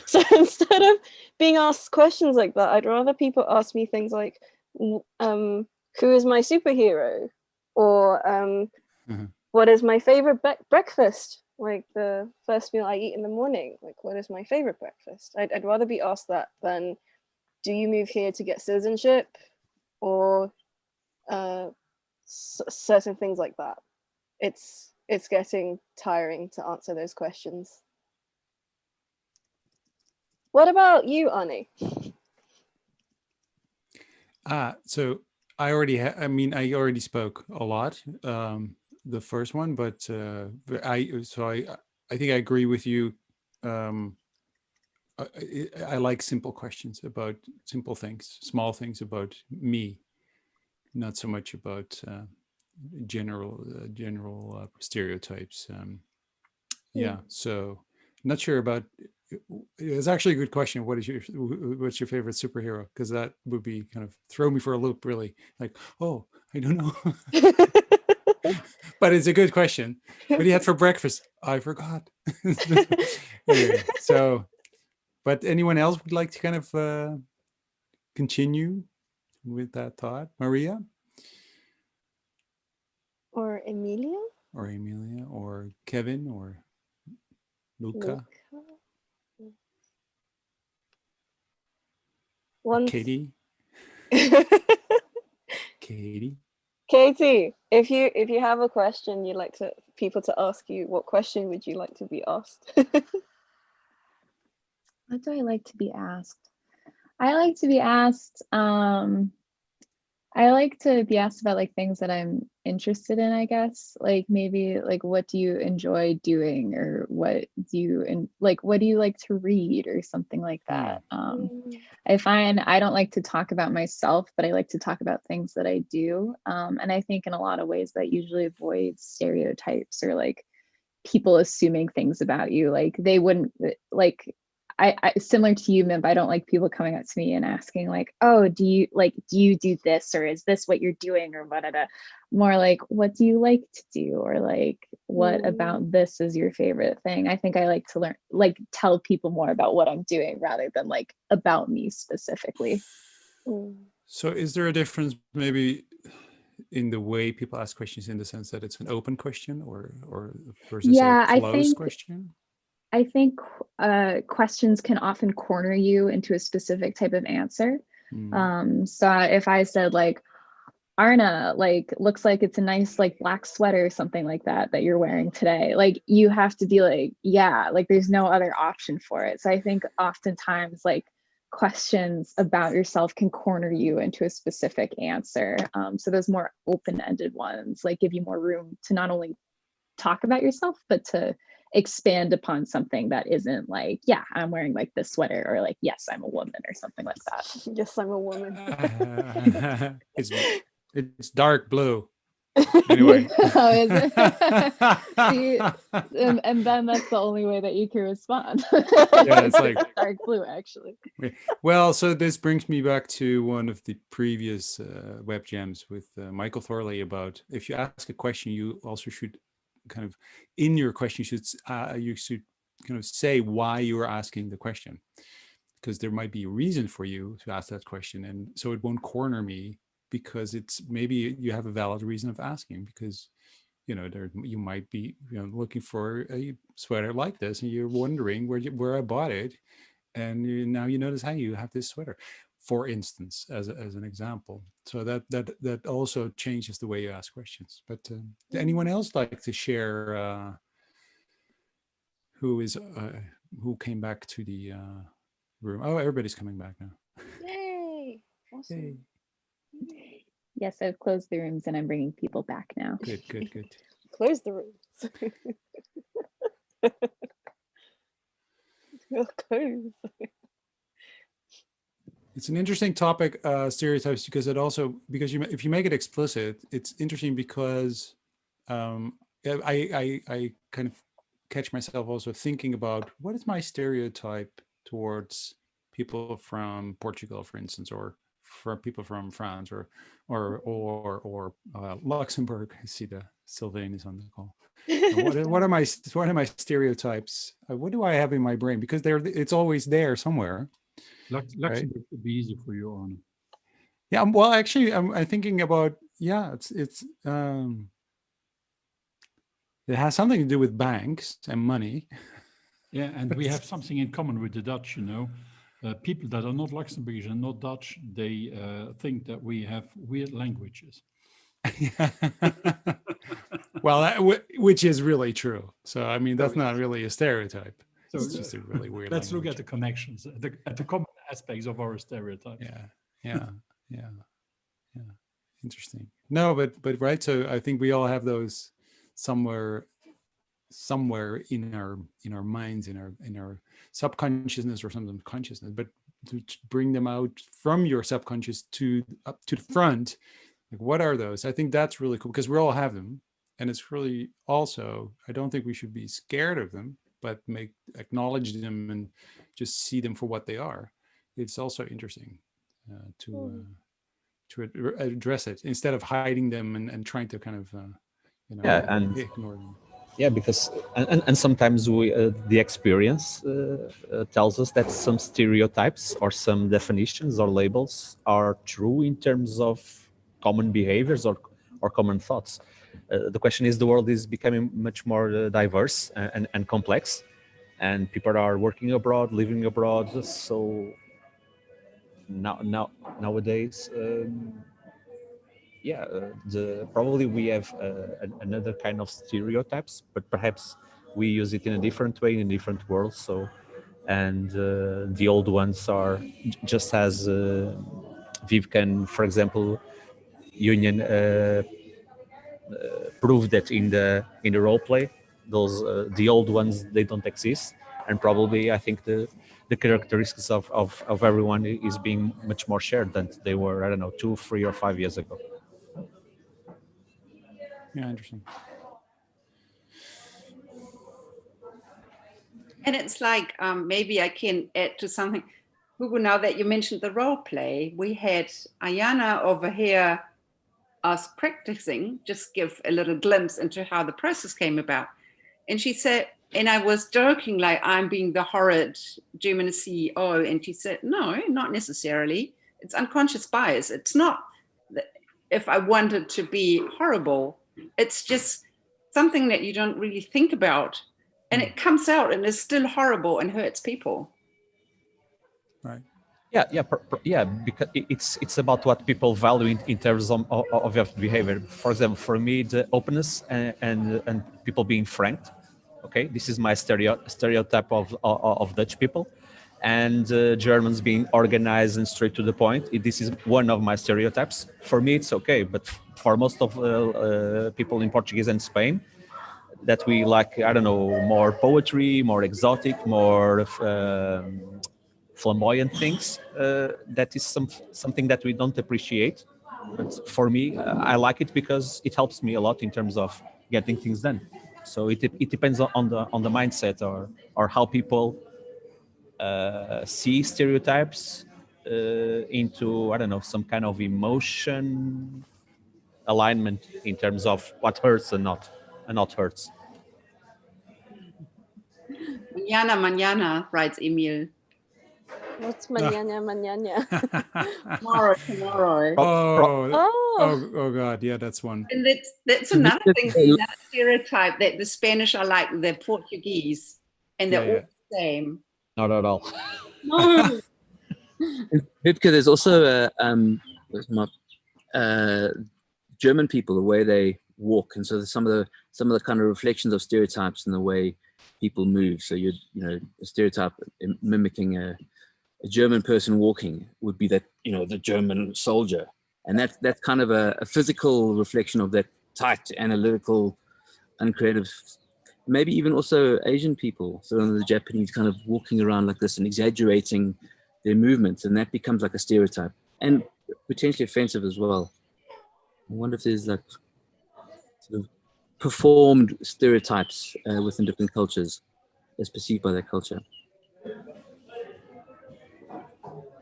So instead of being asked questions like that, I'd rather people ask me things like, who is my superhero? Or what is my favorite breakfast? Like the first meal I eat in the morning, like what is my favorite breakfast? I'd rather be asked that than, do you move here to get citizenship? Or certain things like that. It's getting tiring to answer those questions. What about you, Ani? So I already spoke a lot, the first one, but I think I agree with you. I like simple questions about simple things, small things about me, not so much about general stereotypes. Yeah, so not sure about. It's actually a good question. What's your favorite superhero? Because that would be kind of throw me for a loop, really. Like, oh, I don't know. But it's a good question. What do you had for breakfast? I forgot. Anyway, so, but anyone else would like to kind of continue with that thought? Maria? Or Emilia? Or Emilia? Or Kevin? Or Luca? Katie? Katie? Katie, if you have a question you'd like people to ask you, what question would you like to be asked? What do I like to be asked? I like to be asked about like things that I'm interested in, I guess. Like maybe like, what do you enjoy doing, or what do you like to read, or something like that. I find I don't like to talk about myself, but I like to talk about things that I do. And I think in a lot of ways that usually avoids stereotypes, or like people assuming things about you. Like they wouldn't, like, I similar to you, Mimp, I don't like people coming up to me and asking like, oh, do you do this, or is this what you're doing, or what? More like, what do you like to do, or like, what about this is your favorite thing? I think I like to learn, like tell people more about what I'm doing rather than like about me specifically. So is there a difference maybe in the way people ask questions, in the sense that it's an open question or versus a closed question? I think questions can often corner you into a specific type of answer. So if I said like, Arna, like, looks like it's a nice like black sweater or something like that you're wearing today, like you have to be like, yeah, like there's no other option for it. So I think oftentimes like questions about yourself can corner you into a specific answer. So those more open-ended ones like give you more room to not only talk about yourself, but to expand upon something that isn't like, yeah, I'm wearing like this sweater, or like, yes, I'm a woman, or something like that. Yes, I'm a woman. It's dark blue. Anyway. Oh, is it? See, and then that's the only way that you can respond. Yeah, it's like dark blue, actually. Well, so this brings me back to one of the previous web jams with Michael Thorley about if you ask a question, you also should kind of in your question you should kind of say why you are asking the question, because there might be a reason for you to ask that question, and so it won't corner me. Because it's maybe you have a valid reason of asking, because you might be looking for a sweater like this and you're wondering where I bought it, and now you notice, hey, you have this sweater, for instance, as an example. So that also changes the way you ask questions. But anyone else like to share who came back to the room? Oh, everybody's coming back now. Yay! Awesome. Yay. Yes, I've closed the rooms and I'm bringing people back now. Good. Close the rooms. Close. It's an interesting topic, stereotypes, because if you make it explicit, it's interesting because I kind of catch myself also thinking about what is my stereotype towards people from Portugal, for instance, or for people from France or Luxembourg. I see the Sylvain is on the call. What are my stereotypes? What do I have in my brain? Because it's always there somewhere. Luxembourg would be easy for you, Arne. Yeah, well, actually, I'm thinking about it has something to do with banks and money. Yeah, and we have something in common with the Dutch, people that are not Luxembourgish and not Dutch, they think that we have weird languages. Well, which is really true. So, I mean, that's not really a stereotype. So it's just a really weird let's language. look at the connections, at the common aspects of our stereotypes. Yeah. Interesting. No, but right. So I think we all have those somewhere in our minds, in our subconsciousness or something consciousness, but to bring them out from your subconscious up to the front, like what are those? I think that's really cool because we all have them, and it's really also, I don't think we should be scared of them, but acknowledge them and just see them for what they are. It's also interesting to address it instead of hiding them and trying to kind of ignore them. Yeah, because and sometimes the experience tells us that some stereotypes or some definitions or labels are true in terms of common behaviors or common thoughts. The question is, the world is becoming much more diverse and complex, and people are working abroad, living abroad. So nowadays, probably we have another kind of stereotypes, but perhaps we use it in a different way in a different world. So, and the old ones are just as Viv can, for example, Union proved that in the role play, those the old ones, they don't exist, and probably I think the characteristics of everyone is being much more shared than they were, I don't know, 2, 3, or 5 years ago. Yeah, interesting. And it's like, maybe I can add to something. Hugo, now that you mentioned the role play, we had Ayana over here us practicing, just give a little glimpse into how the process came about. And she said, and I was joking, like I'm being the horrid Ximena CEO. And she said, no, not necessarily. It's unconscious bias. It's not that if I wanted to be horrible, it's just something that you don't really think about. And it comes out and is still horrible and hurts people. Right. Yeah, because it's about what people value in terms of your behavior. For example, for me, the openness and people being frank. Okay, this is my stereotype of Dutch people, and Germans being organized and straight to the point. This is one of my stereotypes. For me, it's okay, but for most of people in Portuguese and Spain, that we like, I don't know, more poetry, more exotic, more flamboyant things. That is something that we don't appreciate. But for me, I like it because it helps me a lot in terms of getting things done. So it depends on the mindset or how people see stereotypes into, I don't know, some kind of emotion alignment in terms of what hurts and not hurts. Mañana, mañana, writes Emil. What's mañana, mañana? Tomorrow. Oh God, yeah, that's one. And that's another thing, another stereotype, that the Spanish are like the Portuguese, and they're all the same. Not at all. No. Vipka, there's also German people, the way they walk, and so there's some of the kind of reflections of stereotypes in the way people move. So you know, a stereotype mimicking a German person walking would be that, you know, the German soldier, and that's kind of a physical reflection of that tight, analytical, uncreative. Maybe even also Asian people, so the Japanese kind of walking around like this and exaggerating their movements, and that becomes like a stereotype and potentially offensive as well. I wonder if there's like sort of performed stereotypes within different cultures as perceived by that culture.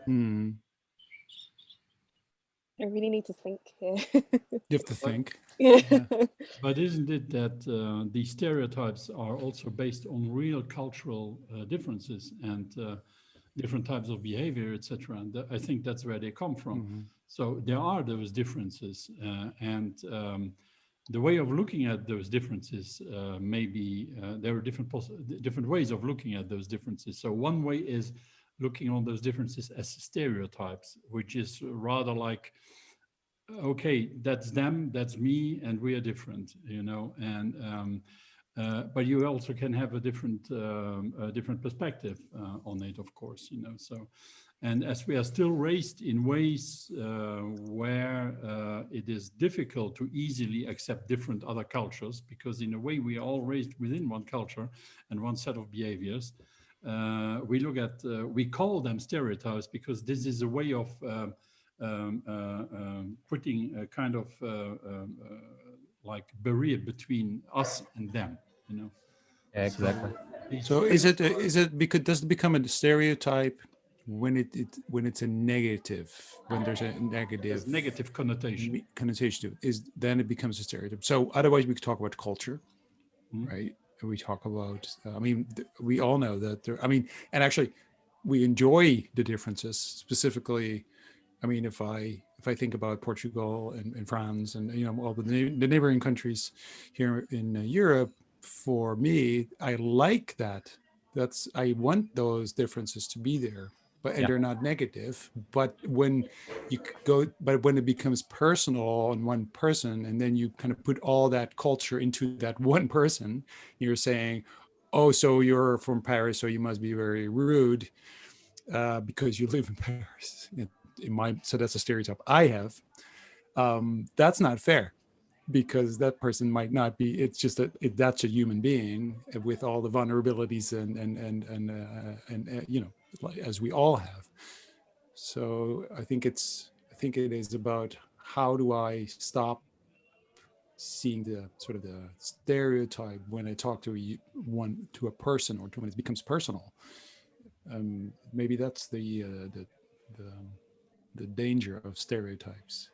I really need to think here. You have to think. Yeah. But isn't it that these stereotypes are also based on real cultural differences and different types of behavior, etc.? And I think that's where they come from. So there are those differences, and the way of looking at those differences, maybe there are different ways of looking at those differences. So one way is looking on those differences as stereotypes, which is rather like, okay, that's them, that's me, and we are different, you know. And but you also can have a different perspective on it, of course, you know. So, and as we are still raised in ways where it is difficult to easily accept different other cultures, because in a way we are all raised within one culture and one set of behaviors. We look at, we call them stereotypes because this is a way of putting a kind of like barrier between us and them, you know. Yeah, exactly. So is it because does it become a stereotype when it's a negative, when there's a negative connotation to it, then it becomes a stereotype. So otherwise we could talk about culture, right? We talk about, I mean, we all know that there, I mean, and actually we enjoy the differences. Specifically, I mean, if I think about Portugal and France and, you know, all the neighboring countries here in Europe, for me, I like that. I want those differences to be there, but and they're not negative. But when it becomes personal on one person, and then you kind of put all that culture into that one person, you're saying, oh, so you're from Paris, so you must be very rude because you live in Paris. So that's a stereotype I have. That's not fair, because that person might not be. It's just that that's a human being with all the vulnerabilities and you know, as we all have. So I think it is about how do I stop seeing the sort of the stereotype when I talk to a person, or when it becomes personal. Maybe that's the danger of stereotypes.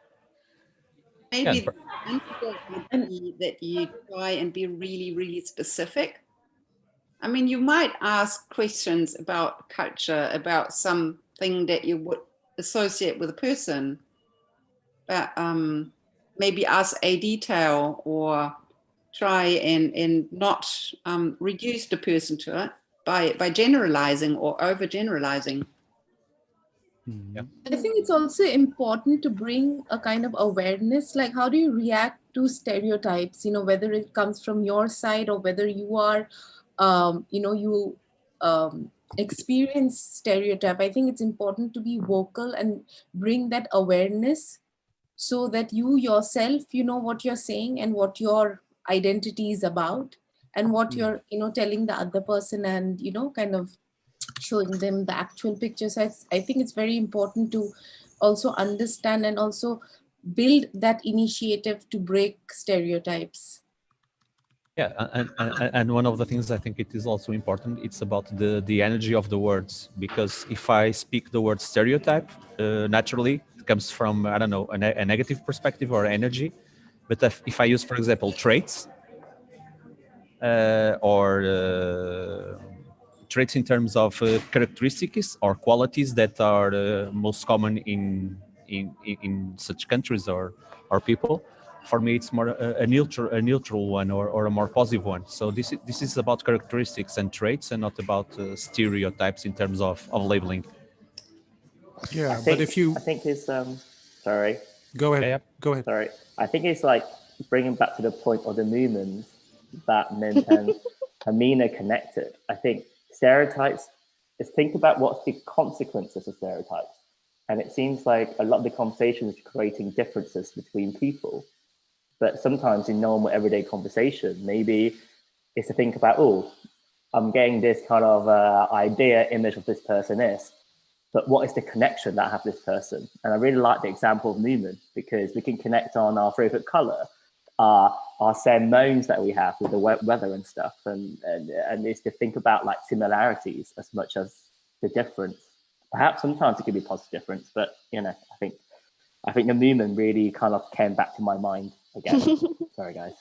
Maybe that you try and be really, really specific. I mean, you might ask questions about culture, about something that you would associate with a person, but maybe ask a detail, or try and not reduce the person to it by generalizing or overgeneralizing. I think it's also important to bring a kind of awareness, like how do you react to stereotypes, you know, whether it comes from your side or whether you are, you know, you experience stereotype. I think it's important to be vocal and bring that awareness so that you yourself, you know what you're saying and what your identity is about. and what you're, telling the other person, and, kind of showing them the actual pictures. I think it's very important to also understand and also build that initiative to break stereotypes. Yeah, and one of the things I think it is also important, it's about the energy of the words, because if I speak the word stereotype, naturally it comes from, I don't know, a negative perspective or energy. But if I use, for example, traits, or traits in terms of characteristics or qualities that are most common in such countries or people, for me it's more a neutral one, or a more positive one. So this is about characteristics and traits, and not about stereotypes in terms of labeling. Yeah, but if you, I think it's sorry. Go ahead. Yeah. Go ahead. Sorry, I think it's like bringing back to the point of the movements that Mimp and Ximena connected. I think stereotypes is, think about what's the consequences of stereotypes, and it seems like a lot of the conversation is creating differences between people. But sometimes in normal everyday conversation, maybe it's to think about, oh, I'm getting this kind of idea, image of this person is, but what is the connection that I have with this person? And I really like the example of movement, because we can connect on our favorite color, our ceremonies that we have with the weather and stuff. And it's to think about like similarities as much as the difference. Perhaps sometimes it could be positive difference, but I think the movement really kind of came back to my mind again. Sorry, guys.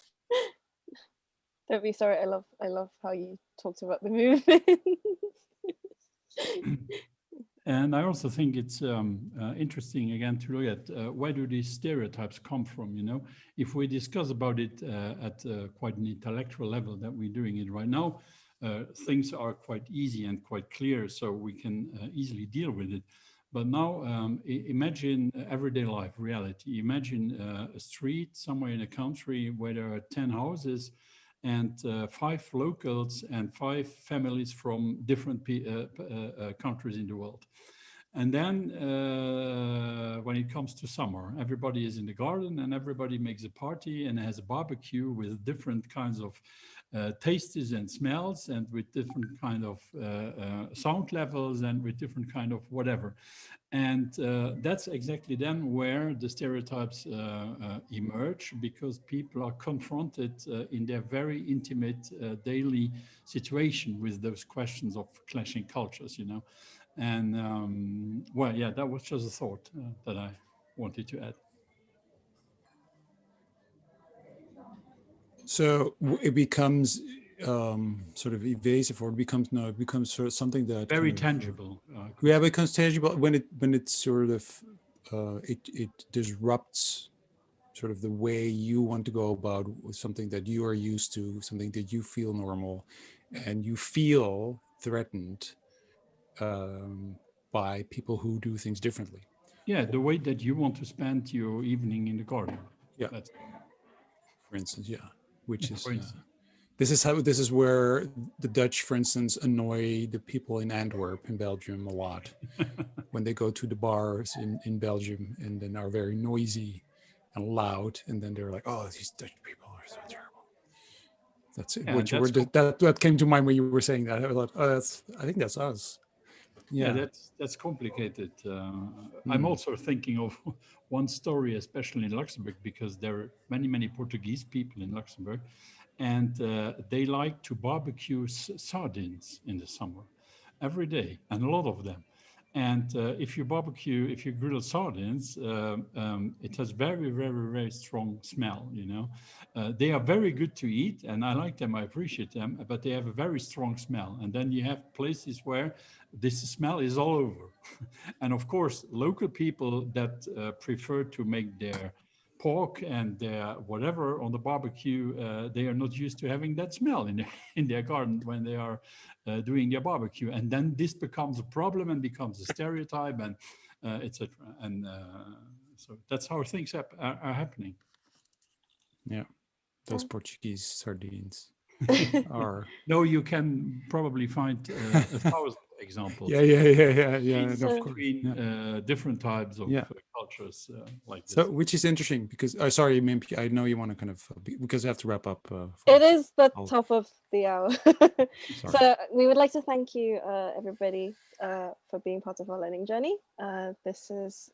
Don't be sorry. I love how you talked about the movement. And I also think it's interesting again to look at where do these stereotypes come from. If we discuss about it at quite an intellectual level that we're doing it right now, things are quite easy and quite clear, so we can easily deal with it. But now imagine everyday life reality. Imagine a street somewhere in a country where there are 10 houses and 5 locals and 5 families from different countries in the world. And then when it comes to summer, everybody is in the garden and everybody makes a party and has a barbecue with different kinds of tastes and smells, and with different kind of sound levels, and with different kind of whatever. And that's exactly then where the stereotypes emerge, because people are confronted in their very intimate daily situation with those questions of clashing cultures, And well, yeah, that was just a thought that I wanted to add. So it becomes sort of evasive, or it becomes sort of something that very kind of, tangible. Yeah, it becomes tangible when it's sort of it disrupts sort of the way you want to go about something that you are used to, something that you feel normal, and you feel threatened by people who do things differently. Yeah, the way that you want to spend your evening in the garden. Yeah. That's... For instance, yeah, which is this is where the Dutch, for instance, annoy the people in Antwerp in Belgium a lot when they go to the bars in Belgium and then are very noisy and loud, and then they're like, "Oh, these Dutch people are so terrible." That's it. Yeah, that came to mind when you were saying that. I thought, oh, I think that's us. Yeah, that's complicated. I'm also thinking of one story, especially in Luxembourg, because there are many Portuguese people in Luxembourg, and they like to barbecue sardines in the summer every day, and a lot of them. And if you grill sardines, it has very strong smell, They are very good to eat, and I like them, I appreciate them, but they have a very strong smell. And then you have places where this smell is all over. And of course, local people that prefer to make their pork and their whatever on the barbecue, they are not used to having that smell in their garden when they are doing their barbecue. And then this becomes a problem and becomes a stereotype, and etc. And so that's how things are happening. Yeah, those Portuguese sardines are... No, you can probably find 1,000 examples. And of course. Between different types of cultures like this. So, which is interesting because, sorry, Mimp, I know you want to kind of, because I have to wrap up. It is the top of the hour. So we would like to thank you, everybody, for being part of our learning journey. This is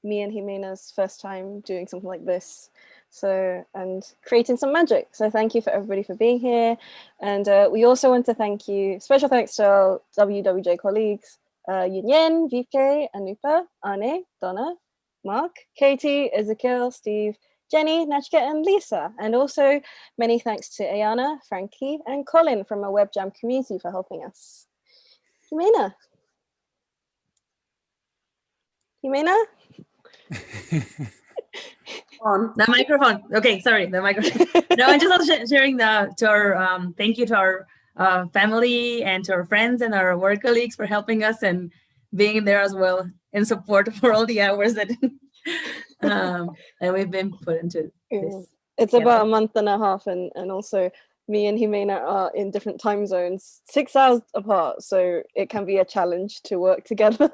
me and Ximena's first time doing something like this. So, and creating some magic. So thank you for everybody for being here. And we also want to thank you, special thanks to our WWJ colleagues, Yunyen, VK, Anupa, Ane, Donna, Mark, Katie, Ezekiel, Steve, Jenny, Nachka, and Lisa. And also many thanks to Ayana, Frankie, and Colin from our WebJam community for helping us. Ximena? On the microphone. Okay, sorry, the microphone. No, I'm just also sharing to our thank you to our family and to our friends and our work colleagues for helping us and being there as well in support for all the hours that and we've been put into this. It's about a month and a half, and also me and Ximena are in different time zones, 6 hours apart, so it can be a challenge to work together.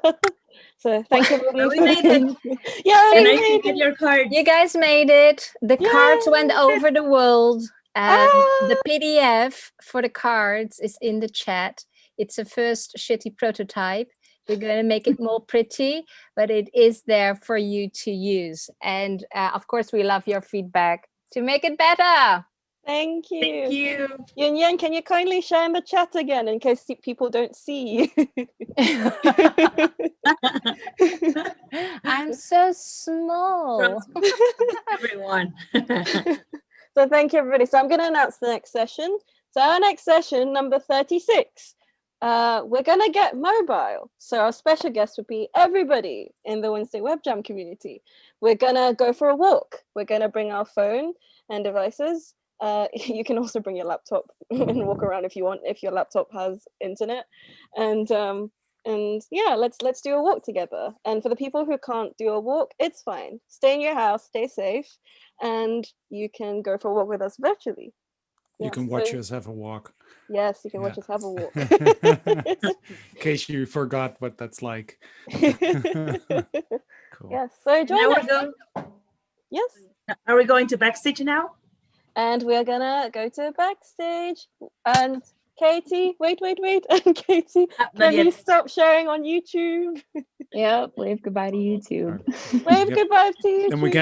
So thank you. We made it. Yeah, and I can get your cards. You guys made it. The cards went over the world. The PDF for the cards is in the chat. It's a first shitty prototype. We're going to make it more pretty, but it is there for you to use. And of course, we love your feedback to make it better. Thank you. Thank you. Yunyen, can you kindly share in the chat again in case people don't see you? I'm so small. Everyone. So thank you, everybody. So I'm going to announce the next session. So our next session, number 36, we're going to get mobile. So our special guest would be everybody in the Wednesday WebJam community. We're going to go for a walk. We're going to bring our phone and devices. You can also bring your laptop and walk around if you want, if your laptop has internet. And yeah, let's do a walk together. And for the people who can't do a walk, it's fine. Stay in your house, stay safe, and you can go for a walk with us virtually. You can watch us have a walk. Yes, you can watch us have a walk. In case you forgot what that's like. Cool. Yes, so join us. Yes. Are we going to backstage now? And we're gonna go to backstage. And Katie, wait. And Katie, can you stop sharing on YouTube? Yep, wave goodbye to YouTube. Wave goodbye to YouTube. And we can